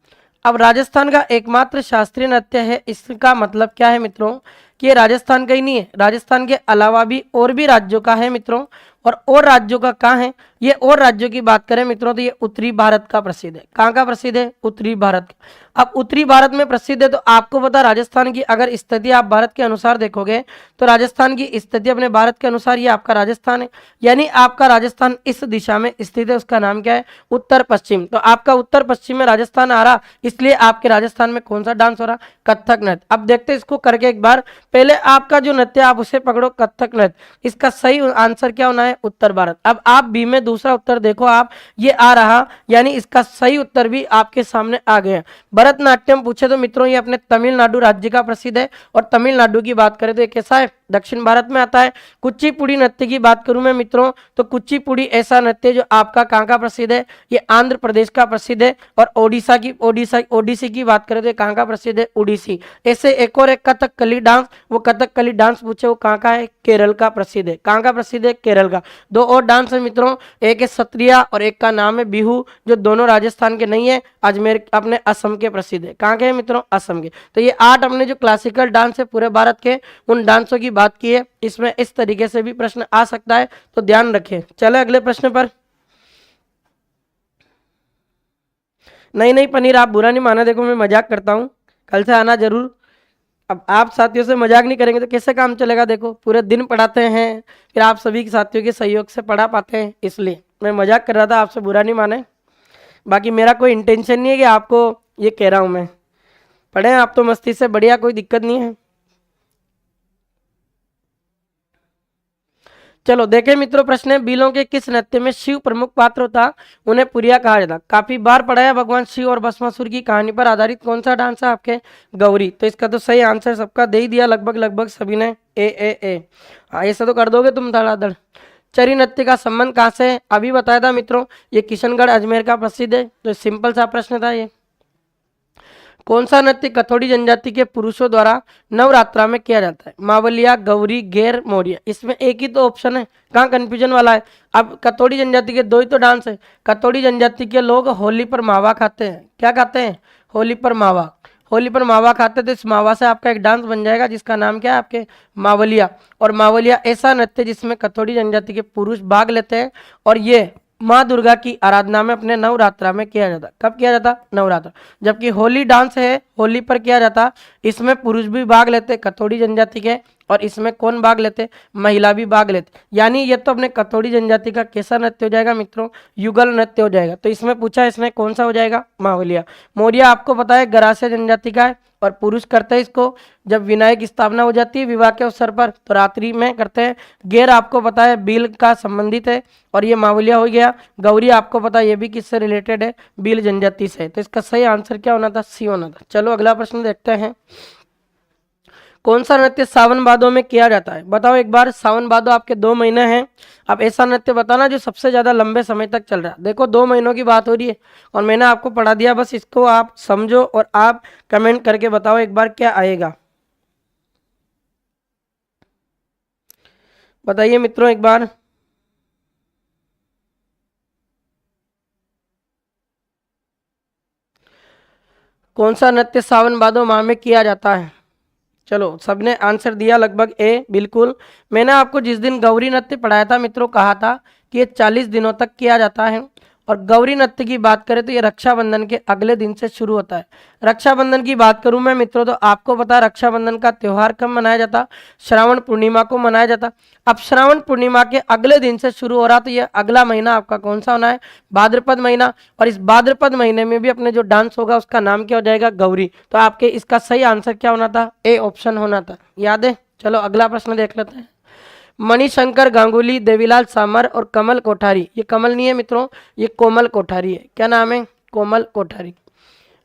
अब राजस्थान का एकमात्र शास्त्रीय नृत्य है, इसका मतलब क्या है मित्रों कि ये राजस्थान का ही नहीं है, राजस्थान के अलावा भी और भी राज्यों का है मित्रों। और राज्यों का कहाँ है, ये और राज्यों की बात करें मित्रों तो ये उत्तरी भारत का प्रसिद्ध है। कहाँ का प्रसिद्ध है, उत्तरी भारत का। अब उत्तरी भारत में प्रसिद्ध है तो आपको पता राजस्थान की अगर स्थिति आप भारत के अनुसार देखोगे तो राजस्थान की स्थिति अपने भारत के अनुसार ये आपका राजस्थान है, यानी आपका राजस्थान इस दिशा में स्थित है, उसका नाम क्या है, उत्तर पश्चिम। तो आपका उत्तर पश्चिम में राजस्थान आ रहा, इसलिए आपके राजस्थान में कौन सा डांस हो रहा, कथक नृत्य। अब देखते हैं इसको करके एक बार। पहले आपका जो नृत्य आप उसे पकड़ो, कथक नृत्य, इसका सही आंसर क्या होना है, उत्तर भारत। अब आप बी में दूसरा उत्तर देखो आप, ये आ रहा, यानी इसका सही उत्तर भी आपके सामने आ गया। भरतनाट्यम पूछे तो मित्रों ये अपने तमिलनाडु राज्य का प्रसिद्ध है, और तमिलनाडु की बात करें तो ये कैसा है, दक्षिण भारत में आता है। कुचिपुड़ी नृत्य की बात करूं मैं मित्रों तो कुचिपुड़ी ऐसा नृत्य जो आपका कहाँ का प्रसिद्ध है, ये आंध्र प्रदेश का प्रसिद्ध है। और ओडिसी की बात करें तो ये कहाँ का प्रसिद्ध है, उड़ीसी। ऐसे एक और एक कथकली डांस, वो कथकली डांस पूछे वो कहाँ का है, केरल का प्रसिद्ध है। कहाँ का प्रसिद्ध है, केरल का। दो और डांस है मित्रों, एक है सत्रिया और एक का नाम है बिहू, जो दोनों राजस्थान के नहीं है, अजमेर अपने असम के प्रसिद्ध है। कहाँ के हैं मित्रों, असम के। तो ये 8 हमने जो क्लासिकल डांस है पूरे भारत के, उन डांसों की बात की है। इसमें इस तरीके से भी प्रश्न आ सकता है, तो ध्यान रखें। चले अगले प्रश्न पर। नहीं पनीर, आप बुरा नहीं माना, देखो मैं मजाक करता हूँ, कल से आना जरूर। अब आप साथियों से मजाक नहीं करेंगे तो कैसे काम चलेगा, देखो पूरे दिन पढ़ाते हैं, फिर आप सभी के साथियों के सहयोग से पढ़ा पाते हैं, इसलिए मैं मजाक कर रहा था, आपसे बुरा नहीं माने। बाकी मेरा कोई इंटेंशन नहीं है कि आपको ये कह रहा हूँ मैं, पढ़े आप तो मस्ती से, बढ़िया, कोई दिक्कत नहीं है। चलो देखें मित्रों, प्रश्न है बिलों के किस नृत्य में शिव प्रमुख पात्र था, उन्हें पुरिया कहा जाता। काफी बार पढ़ा है, भगवान शिव और भस्मासुर की कहानी पर आधारित कौन सा डांस है आपके, गौरी। तो इसका तो सही आंसर सबका दे ही दिया लगभग सभी ने, ए। ऐसा तो कर दोगे तुम धड़ाधड़। चरी नृत्य का संबंध कहाँ से है, अभी बताया था मित्रों, ये किशनगढ़ अजमेर का प्रसिद्ध है। तो सिंपल सा प्रश्न था ये। कौन सा नृत्य कथोड़ी जनजाति के पुरुषों द्वारा नवरात्रा में किया जाता है, मावलिया, गौरी, घेर, मोरिया। इसमें एक ही तो ऑप्शन है, कहाँ कंफ्यूजन वाला है। अब कथोड़ी जनजाति के 2 ही तो डांस है। कथोड़ी जनजाति के लोग होली पर मावा खाते हैं, क्या खाते हैं, होली पर मावा। होली पर मावा खाते, तो इस मावा से आपका एक डांस बन जाएगा जिसका नाम क्या है आपके, मावलिया। और मावलिया ऐसा नृत्य जिसमें कथोड़ी जनजाति के पुरुष भाग लेते हैं, और ये माँ दुर्गा की आराधना में अपने नवरात्रा में किया जाता। कब किया जाता, नवरात्र। जबकि होली डांस है, होली पर किया जाता, इसमें पुरुष भी भाग लेते कथोड़ी जनजाति के, और इसमें कौन भाग लेते, महिला भी भाग लेते। यानी ये तो अपने कथोड़ी जनजाति का कैसा नृत्य हो जाएगा मित्रों, युगल नृत्य हो जाएगा। तो इसमें पूछा, इसमें कौन सा हो जाएगा, मावलिया। मोरिया आपको पता है गरासिया जनजाति का है, और पुरुष करते हैं इसको जब विनायक की स्थापना हो जाती है विवाह के अवसर पर, तो रात्रि में करते हैं। घेर आपको पता है बील का संबंधित है, और ये मावलिया हो गया। गौरी आपको पता है ये भी किससे रिलेटेड है, बील जनजाति से। तो इसका सही आंसर क्या होना था, सी होना था। चलो अगला प्रश्न देखते हैं। कौन सा नृत्य सावन भादों में किया जाता है, बताओ एक बार। सावन भादो आपके 2 महीने हैं, आप ऐसा नृत्य बताना जो सबसे ज्यादा लंबे समय तक चल रहा है। देखो 2 महीनों की बात हो रही है और मैंने आपको पढ़ा दिया, बस इसको आप समझो और आप कमेंट करके बताओ एक बार क्या आएगा, बताइए मित्रों एक बार। कौन सा नृत्य सावन भादो माह में किया जाता है। चलो सबने आंसर दिया लगभग ए, बिल्कुल। मैंने आपको जिस दिन गौरी नृत्य पढ़ाया था मित्रों, कहा था कि ये 40 दिनों तक किया जाता है। और गौरी नृत्य की बात करें तो ये रक्षाबंधन के अगले दिन से शुरू होता है। रक्षाबंधन की बात करूं मैं मित्रों तो आपको पता है रक्षाबंधन का त्योहार कब मनाया जाता, श्रावण पूर्णिमा को मनाया जाता। अब श्रावण पूर्णिमा के अगले दिन से शुरू हो रहा, तो ये अगला महीना आपका कौन सा होना है, भाद्रपद महीना। और इस भाद्रपद महीने में भी अपने जो डांस होगा उसका नाम क्या हो जाएगा, गौरी। तो आपके इसका सही आंसर क्या होना था, ए ऑप्शन होना था, याद है। चलो अगला प्रश्न देख लेते हैं। मणिशंकर गांगुली, देवीलाल सामर और कमल कोठारी, ये कमल नहीं है मित्रों, ये कोमल कोठारी है। क्या नाम है, कोमल कोठारी।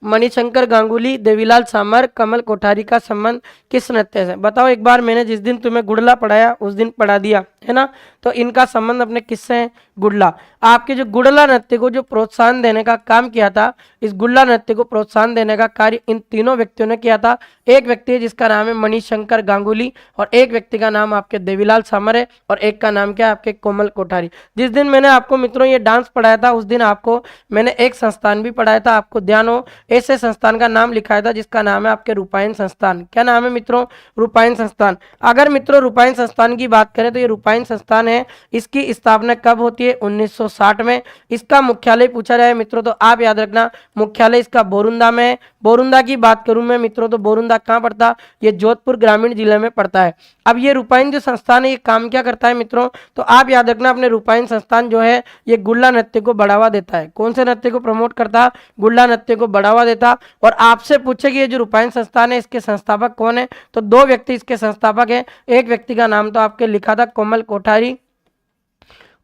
मणिशंकर गांगुली, देवीलाल सामर, कमल कोठारी का संबंध किस नृत्य से, बताओ एक बार। मैंने जिस दिन तुम्हें गुड़ला पढ़ाया उस दिन पढ़ा दिया है ना, तो इनका संबंध अपने किससे है, गुड़ला। आपके जो गुड़ला नृत्य को जो प्रोत्साहन देने का काम किया था, इस गुड़ला नृत्य को प्रोत्साहन देने का कार्य इन तीनों व्यक्तियों ने किया था। एक व्यक्ति है जिसका नाम है मणिशंकर गांगुली, और एक व्यक्ति का नाम आपके देवीलाल सामर है, और एक का नाम क्या है आपके कोमल कोठारी। जिस दिन मैंने आपको मित्रों ये डांस पढ़ाया था उस दिन आपको मैंने एक संस्थान भी पढ़ाया था, आपको ध्यान हो, ऐसे संस्थान का नाम लिखाया था जिसका नाम है आपके रूपायन संस्थान। क्या नाम है मित्रों, रूपायन संस्थान। अगर मित्रों रूपायन संस्थान की बात करें तो ये रूपायन संस्थान है, इसकी स्थापना कब होती है, 1960 में। इसका मुख्यालय पूछा जाए मित्रों तो आप याद रखना मुख्यालय इसका बोरुंदा में है। बोरुंदा की बात करूं मैं मित्रों तो बोरुंदा कहाँ पड़ता, ये जोधपुर ग्रामीण जिले में पड़ता है। अब ये रूपायन जो संस्थान है ये काम क्या करता है मित्रों, तो आप याद रखना अपने रूपायन संस्थान जो है ये गुड़ला नृत्य को बढ़ावा देता है। कौन से नृत्य को प्रमोट करता, गुड़ला नृत्य को बढ़ावा देता। और आपसे पूछे कि ये जो रूपायन संस्थान है इसके संस्थापक कौन है, तो 2 व्यक्ति इसके संस्थापक है। एक व्यक्ति का नाम तो आपके लिखा था कोमल कोठारी,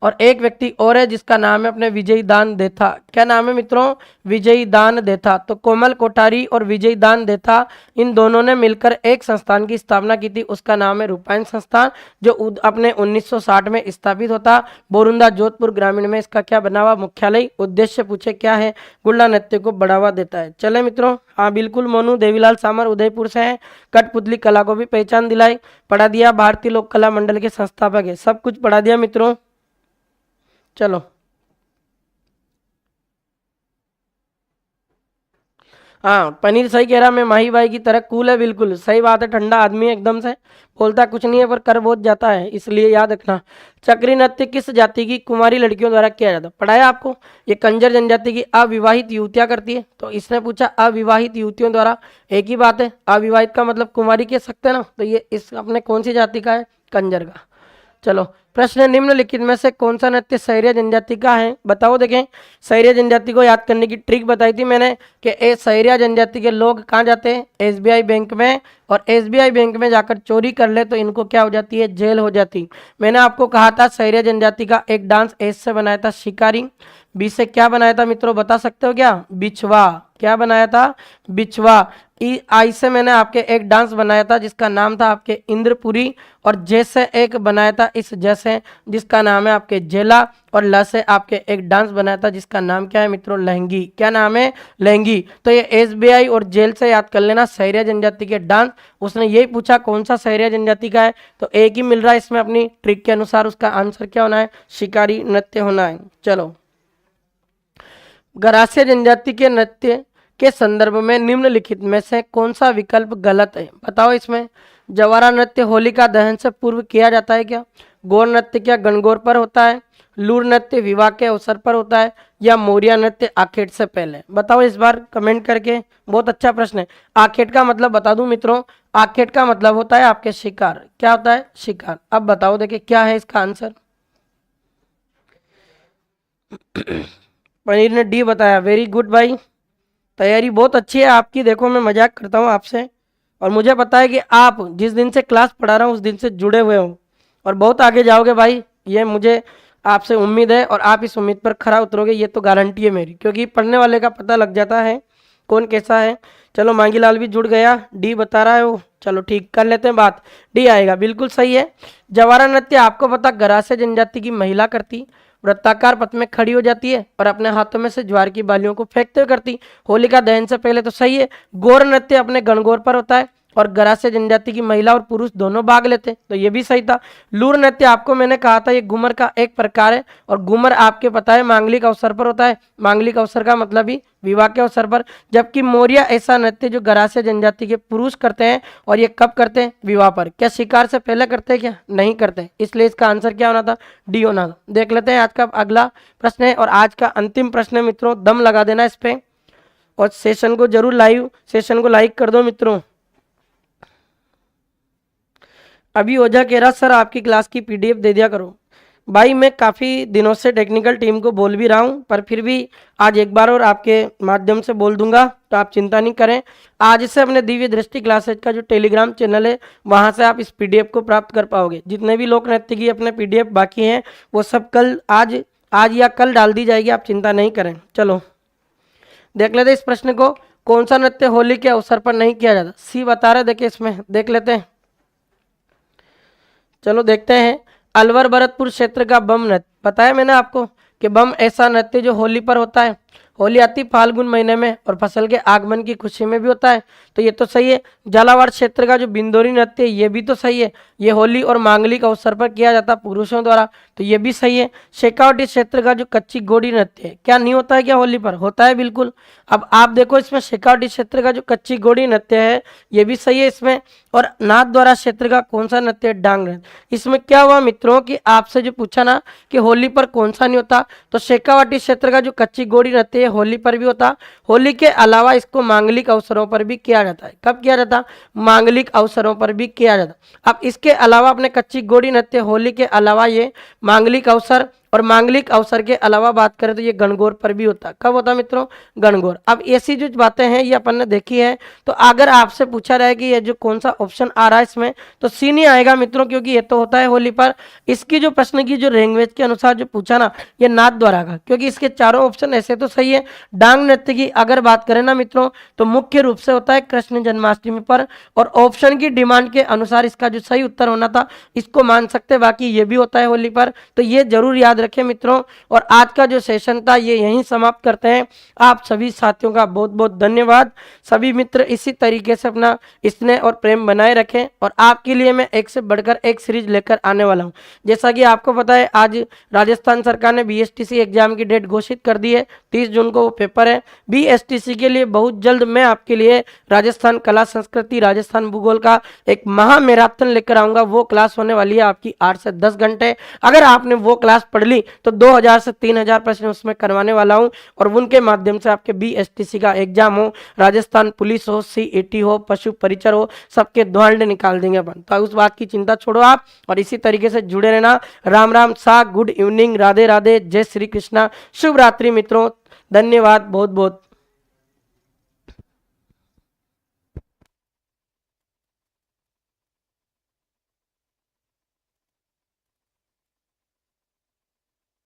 और एक व्यक्ति और है जिसका नाम है अपने विजयी दान देथा। क्या नाम है मित्रों? विजयी दान देथा। तो कोमल कोठारी और विजयी दान देथा इन दोनों ने मिलकर एक संस्थान की स्थापना की थी, उसका नाम है रूपायन संस्थान, जो अपने 1960 में स्थापित होता। बोरुंदा जोधपुर ग्रामीण में इसका क्या बना हुआ मुख्यालय? उद्देश्य पूछे क्या है? गुल्ला नृत्य को बढ़ावा देता है। चले मित्रों, हाँ बिल्कुल मोनू देवीलाल सामर उदयपुर से है। कठपुतली कला को भी पहचान दिलाई, पढ़ा दिया। भारतीय लोक कला मंडल के संस्थापक है, सब कुछ पढ़ा दिया मित्रों। चलो हाँ, पनीर सही कह रहा, मैं माही भाई की तरह कूल है, बिल्कुल सही बात है। ठंडा आदमी है एकदम से, बोलता कुछ नहीं है पर कर बहुत जाता है, इसलिए याद रखना। चक्री नृत्य किस जाति की कुमारी लड़कियों द्वारा किया जाता? पढ़ाया आपको। ये कंजर जनजाति की अविवाहित युवतियां करती है, तो इसने पूछा अविवाहित युवतियों द्वारा, एक ही बात है, अविवाहित का मतलब कुमारी कह सकते हैं ना, तो ये इस अपने कौन सी जाति का है? कंजर का। चलो प्रश्न, निम्नलिखित में से कौन सा नृत्य सहरिया जनजाति का है? बताओ। देखें, सहरिया जनजाति को याद करने की ट्रिक बताई थी मैंने कि सहरिया जनजाति के लोग कहाँ जाते हैं? एसबीआई बैंक में, और एसबीआई बैंक में जाकर चोरी कर ले तो इनको क्या हो जाती है? जेल हो जाती। मैंने आपको कहा था सहरिया जनजाति का एक डांस एस से बनाया था शिकारी, बी से क्या बनाया था मित्रों, बता सकते हो क्या? बिछवा। क्या बनाया था? बिछवा। आई से मैंने आपके एक डांस बनाया था जिसका नाम था आपके इंद्रपुरी, और जे से एक बनाया था इस जैसे जिसका नाम है आपके जेला, और ल से आपके एक डांस बनाया था जिसका नाम क्या है मित्रों? लहंगी। क्या नाम है? लहंगी। तो ये एसबीआई और जेल से याद कर लेना सहरिया जनजाति के डांस। उसने यही पूछा कौन सा सहरिया जनजाति का है, तो एक ही मिल रहा है इसमें अपनी ट्रिक के अनुसार। उसका आंसर क्या होना है? शिकारी नृत्य होना है। चलो, गरासिया जनजाति के नृत्य के संदर्भ में निम्नलिखित में से कौन सा विकल्प गलत है? बताओ इसमें। जवारा नृत्य होलिका दहन से पूर्व किया जाता है क्या? गौर नृत्य क्या गणगौर पर होता है? लूर नृत्य विवाह के अवसर पर होता है? या मोरिया नृत्य आखेट से पहले? बताओ इस बार कमेंट करके। बहुत अच्छा प्रश्न है। आखेट का मतलब बता दूं मित्रों, आखेट का मतलब होता है आपके शिकार। क्या होता है? शिकार। अब बताओ देखिए क्या है इसका आंसर। पनीर ने डी बताया, वेरी गुड भाई, तैयारी बहुत अच्छी है आपकी। देखो मैं मजाक करता हूँ आपसे, और मुझे पता है कि आप जिस दिन से क्लास पढ़ा रहा हूँ उस दिन से जुड़े हुए हो और बहुत आगे जाओगे भाई, ये मुझे आपसे उम्मीद है, और आप इस उम्मीद पर खरा उतरोगे, ये तो गारंटी है मेरी, क्योंकि पढ़ने वाले का पता लग जाता है कौन कैसा है। चलो मांगीलाल भी जुड़ गया, डी बता रहा है वो। चलो ठीक, कर लेते हैं बात, डी आएगा, बिल्कुल सही है। जवारा नृत्य आपको पता गरासिया जनजाति की महिला करती, वृत्ताकार पथ में खड़ी हो जाती है और अपने हाथों में से ज्वार की बालियों को फेंकते हुए करती। होलिका दहन से पहले, तो सही है। गौर नृत्य अपने गणगौर पर होता है और गरासिया जनजाति की महिला और पुरुष दोनों भाग लेते, तो ये भी सही था। लूर नृत्य आपको मैंने कहा था ये घूमर का एक प्रकार है, और घूमर आपके पता है मांगलिक अवसर पर होता है। मांगलिक अवसर का मतलब ही विवाह के अवसर पर। जबकि मोरिया ऐसा नृत्य जो गरासिया जनजाति के पुरुष करते हैं, और ये कब करते हैं? विवाह पर। क्या शिकार से पहले करते हैं? क्या नहीं करते, इसलिए इसका आंसर क्या होना था? डी होना था। देख लेते हैं आज का अगला प्रश्न है, और आज का अंतिम प्रश्न है मित्रों, दम लगा देना इस पे, और सेशन को जरूर सेशन को लाइक कर दो मित्रों। अभी ओझा कह रहा सर आपकी क्लास की पीडीएफ दे दिया करो। भाई मैं काफ़ी दिनों से टेक्निकल टीम को बोल भी रहा हूँ, पर फिर भी आज एक बार और आपके माध्यम से बोल दूंगा, तो आप चिंता नहीं करें। आज से अपने दिव्य दृष्टि क्लासेज का जो टेलीग्राम चैनल है वहाँ से आप इस पीडीएफ को प्राप्त कर पाओगे। जितने भी लोक नृत्य की अपने पीडीएफ बाकी हैं वो सब कल आज या कल डाल दी जाएगी, आप चिंता नहीं करें। चलो देख लेते इस प्रश्न को, कौन सा नृत्य होली के अवसर पर नहीं किया जाता? सी बता रहे, देखिए इसमें देख लेते हैं। चलो देखते हैं। अलवर भरतपुर क्षेत्र का बम नृत्य, बताया मैंने आपको कि बम ऐसा नृत्य जो होली पर होता है। होली आती फाल्गुन महीने में और फसल के आगमन की खुशी में भी होता है, तो ये तो सही है। झालावाड़ क्षेत्र का जो बिंदोरी नृत्य है ये भी तो सही है, ये होली और मांगलिक अवसर पर किया जाता पुरुषों द्वारा, तो ये भी सही है। शेखावटी क्षेत्र का जो कच्ची घोड़ी नृत्य है, क्या नहीं होता है क्या होली पर? होता है बिल्कुल। अब आप देखो इसमें शेखावटी क्षेत्र का जो कच्ची घोड़ी नृत्य है ये भी सही है इसमें। और नाथ द्वारा क्षेत्र का कौन सा नृत्य है? डांग नृत्य। इसमें क्या हुआ मित्रों कि आपसे जो पूछा ना कि होली पर कौन सा नहीं होता, तो शेखावाटी क्षेत्र का जो कच्ची घोड़ी नृत्य है होली पर भी होता। होली के अलावा इसको मांगलिक अवसरों पर भी किया जाता है। कब किया जाता? मांगलिक अवसरों पर भी किया जाता। अब इसके अलावा अपने कच्ची घोड़ी नृत्य होली के अलावा ये मांगलिक अवसर और मांगलिक अवसर के अलावा बात करें तो ये गणगौर पर भी होता है। कब होता है मित्रों? गणगौर। अब ऐसी जो बातें हैं ये अपन ने देखी है। तो अगर आपसे पूछा रहा है कि ये जो कौन सा ऑप्शन आ रहा है इसमें, तो सी नहीं आएगा मित्रों, क्योंकि ये तो होता है होली पर। इसकी जो प्रश्न की जो लैंग्वेज के अनुसार जो पूछा ना, ये नाथ द्वारा का, क्योंकि इसके चारों ऑप्शन ऐसे तो सही है। डांग नृत्य की अगर बात करें ना मित्रों, तो मुख्य रूप से होता है कृष्ण जन्माष्टमी पर, और ऑप्शन की डिमांड के अनुसार इसका जो सही उत्तर होना था इसको मान सकते, बाकी ये भी होता है होली पर। तो ये जरूर याद रखें मित्रों। और आज का जो सेशन था ये यहीं समाप्त करते हैं। आप सभी साथियों का बहुत बहुत धन्यवाद। सभी मित्र इसी तरीके से अपना स्नेह और प्रेम बनाए रखें, और आपके लिए मैं एक से बढ़कर एक सीरीज लेकर आने वाला हूं। जैसा कि आपको पता है, आज राजस्थान सरकार ने बीएसटीसी एग्जाम की डेट घोषित कर दी है। 30 जून को वो पेपर है। बीएसटीसी के लिए बहुत जल्द मैं आपके लिए राजस्थान कला संस्कृति, राजस्थान भूगोल का एक महा मैराथन लेकर आऊंगा। वो क्लास होने वाली है आपकी 8 से 10 घंटे। अगर आपने वो क्लास पढ़ ली तो 2000 से 3000 प्रश्न उसमें करवाने वाला हूं, और उनके माध्यम से आपके बीएसटीसी का एग्जाम हो, राजस्थान पुलिस हो, सीईटी हो, पशु परिचर हो, सबके द्वांड निकाल देंगे अपन। तो उस बात की चिंता छोड़ो आप, और इसी तरीके से जुड़े रहना। राम राम सा, गुड इवनिंग, राधे राधे, जय श्री कृष्णा, शुभ रात्रि मित्रों। धन्यवाद बहुत बहुत।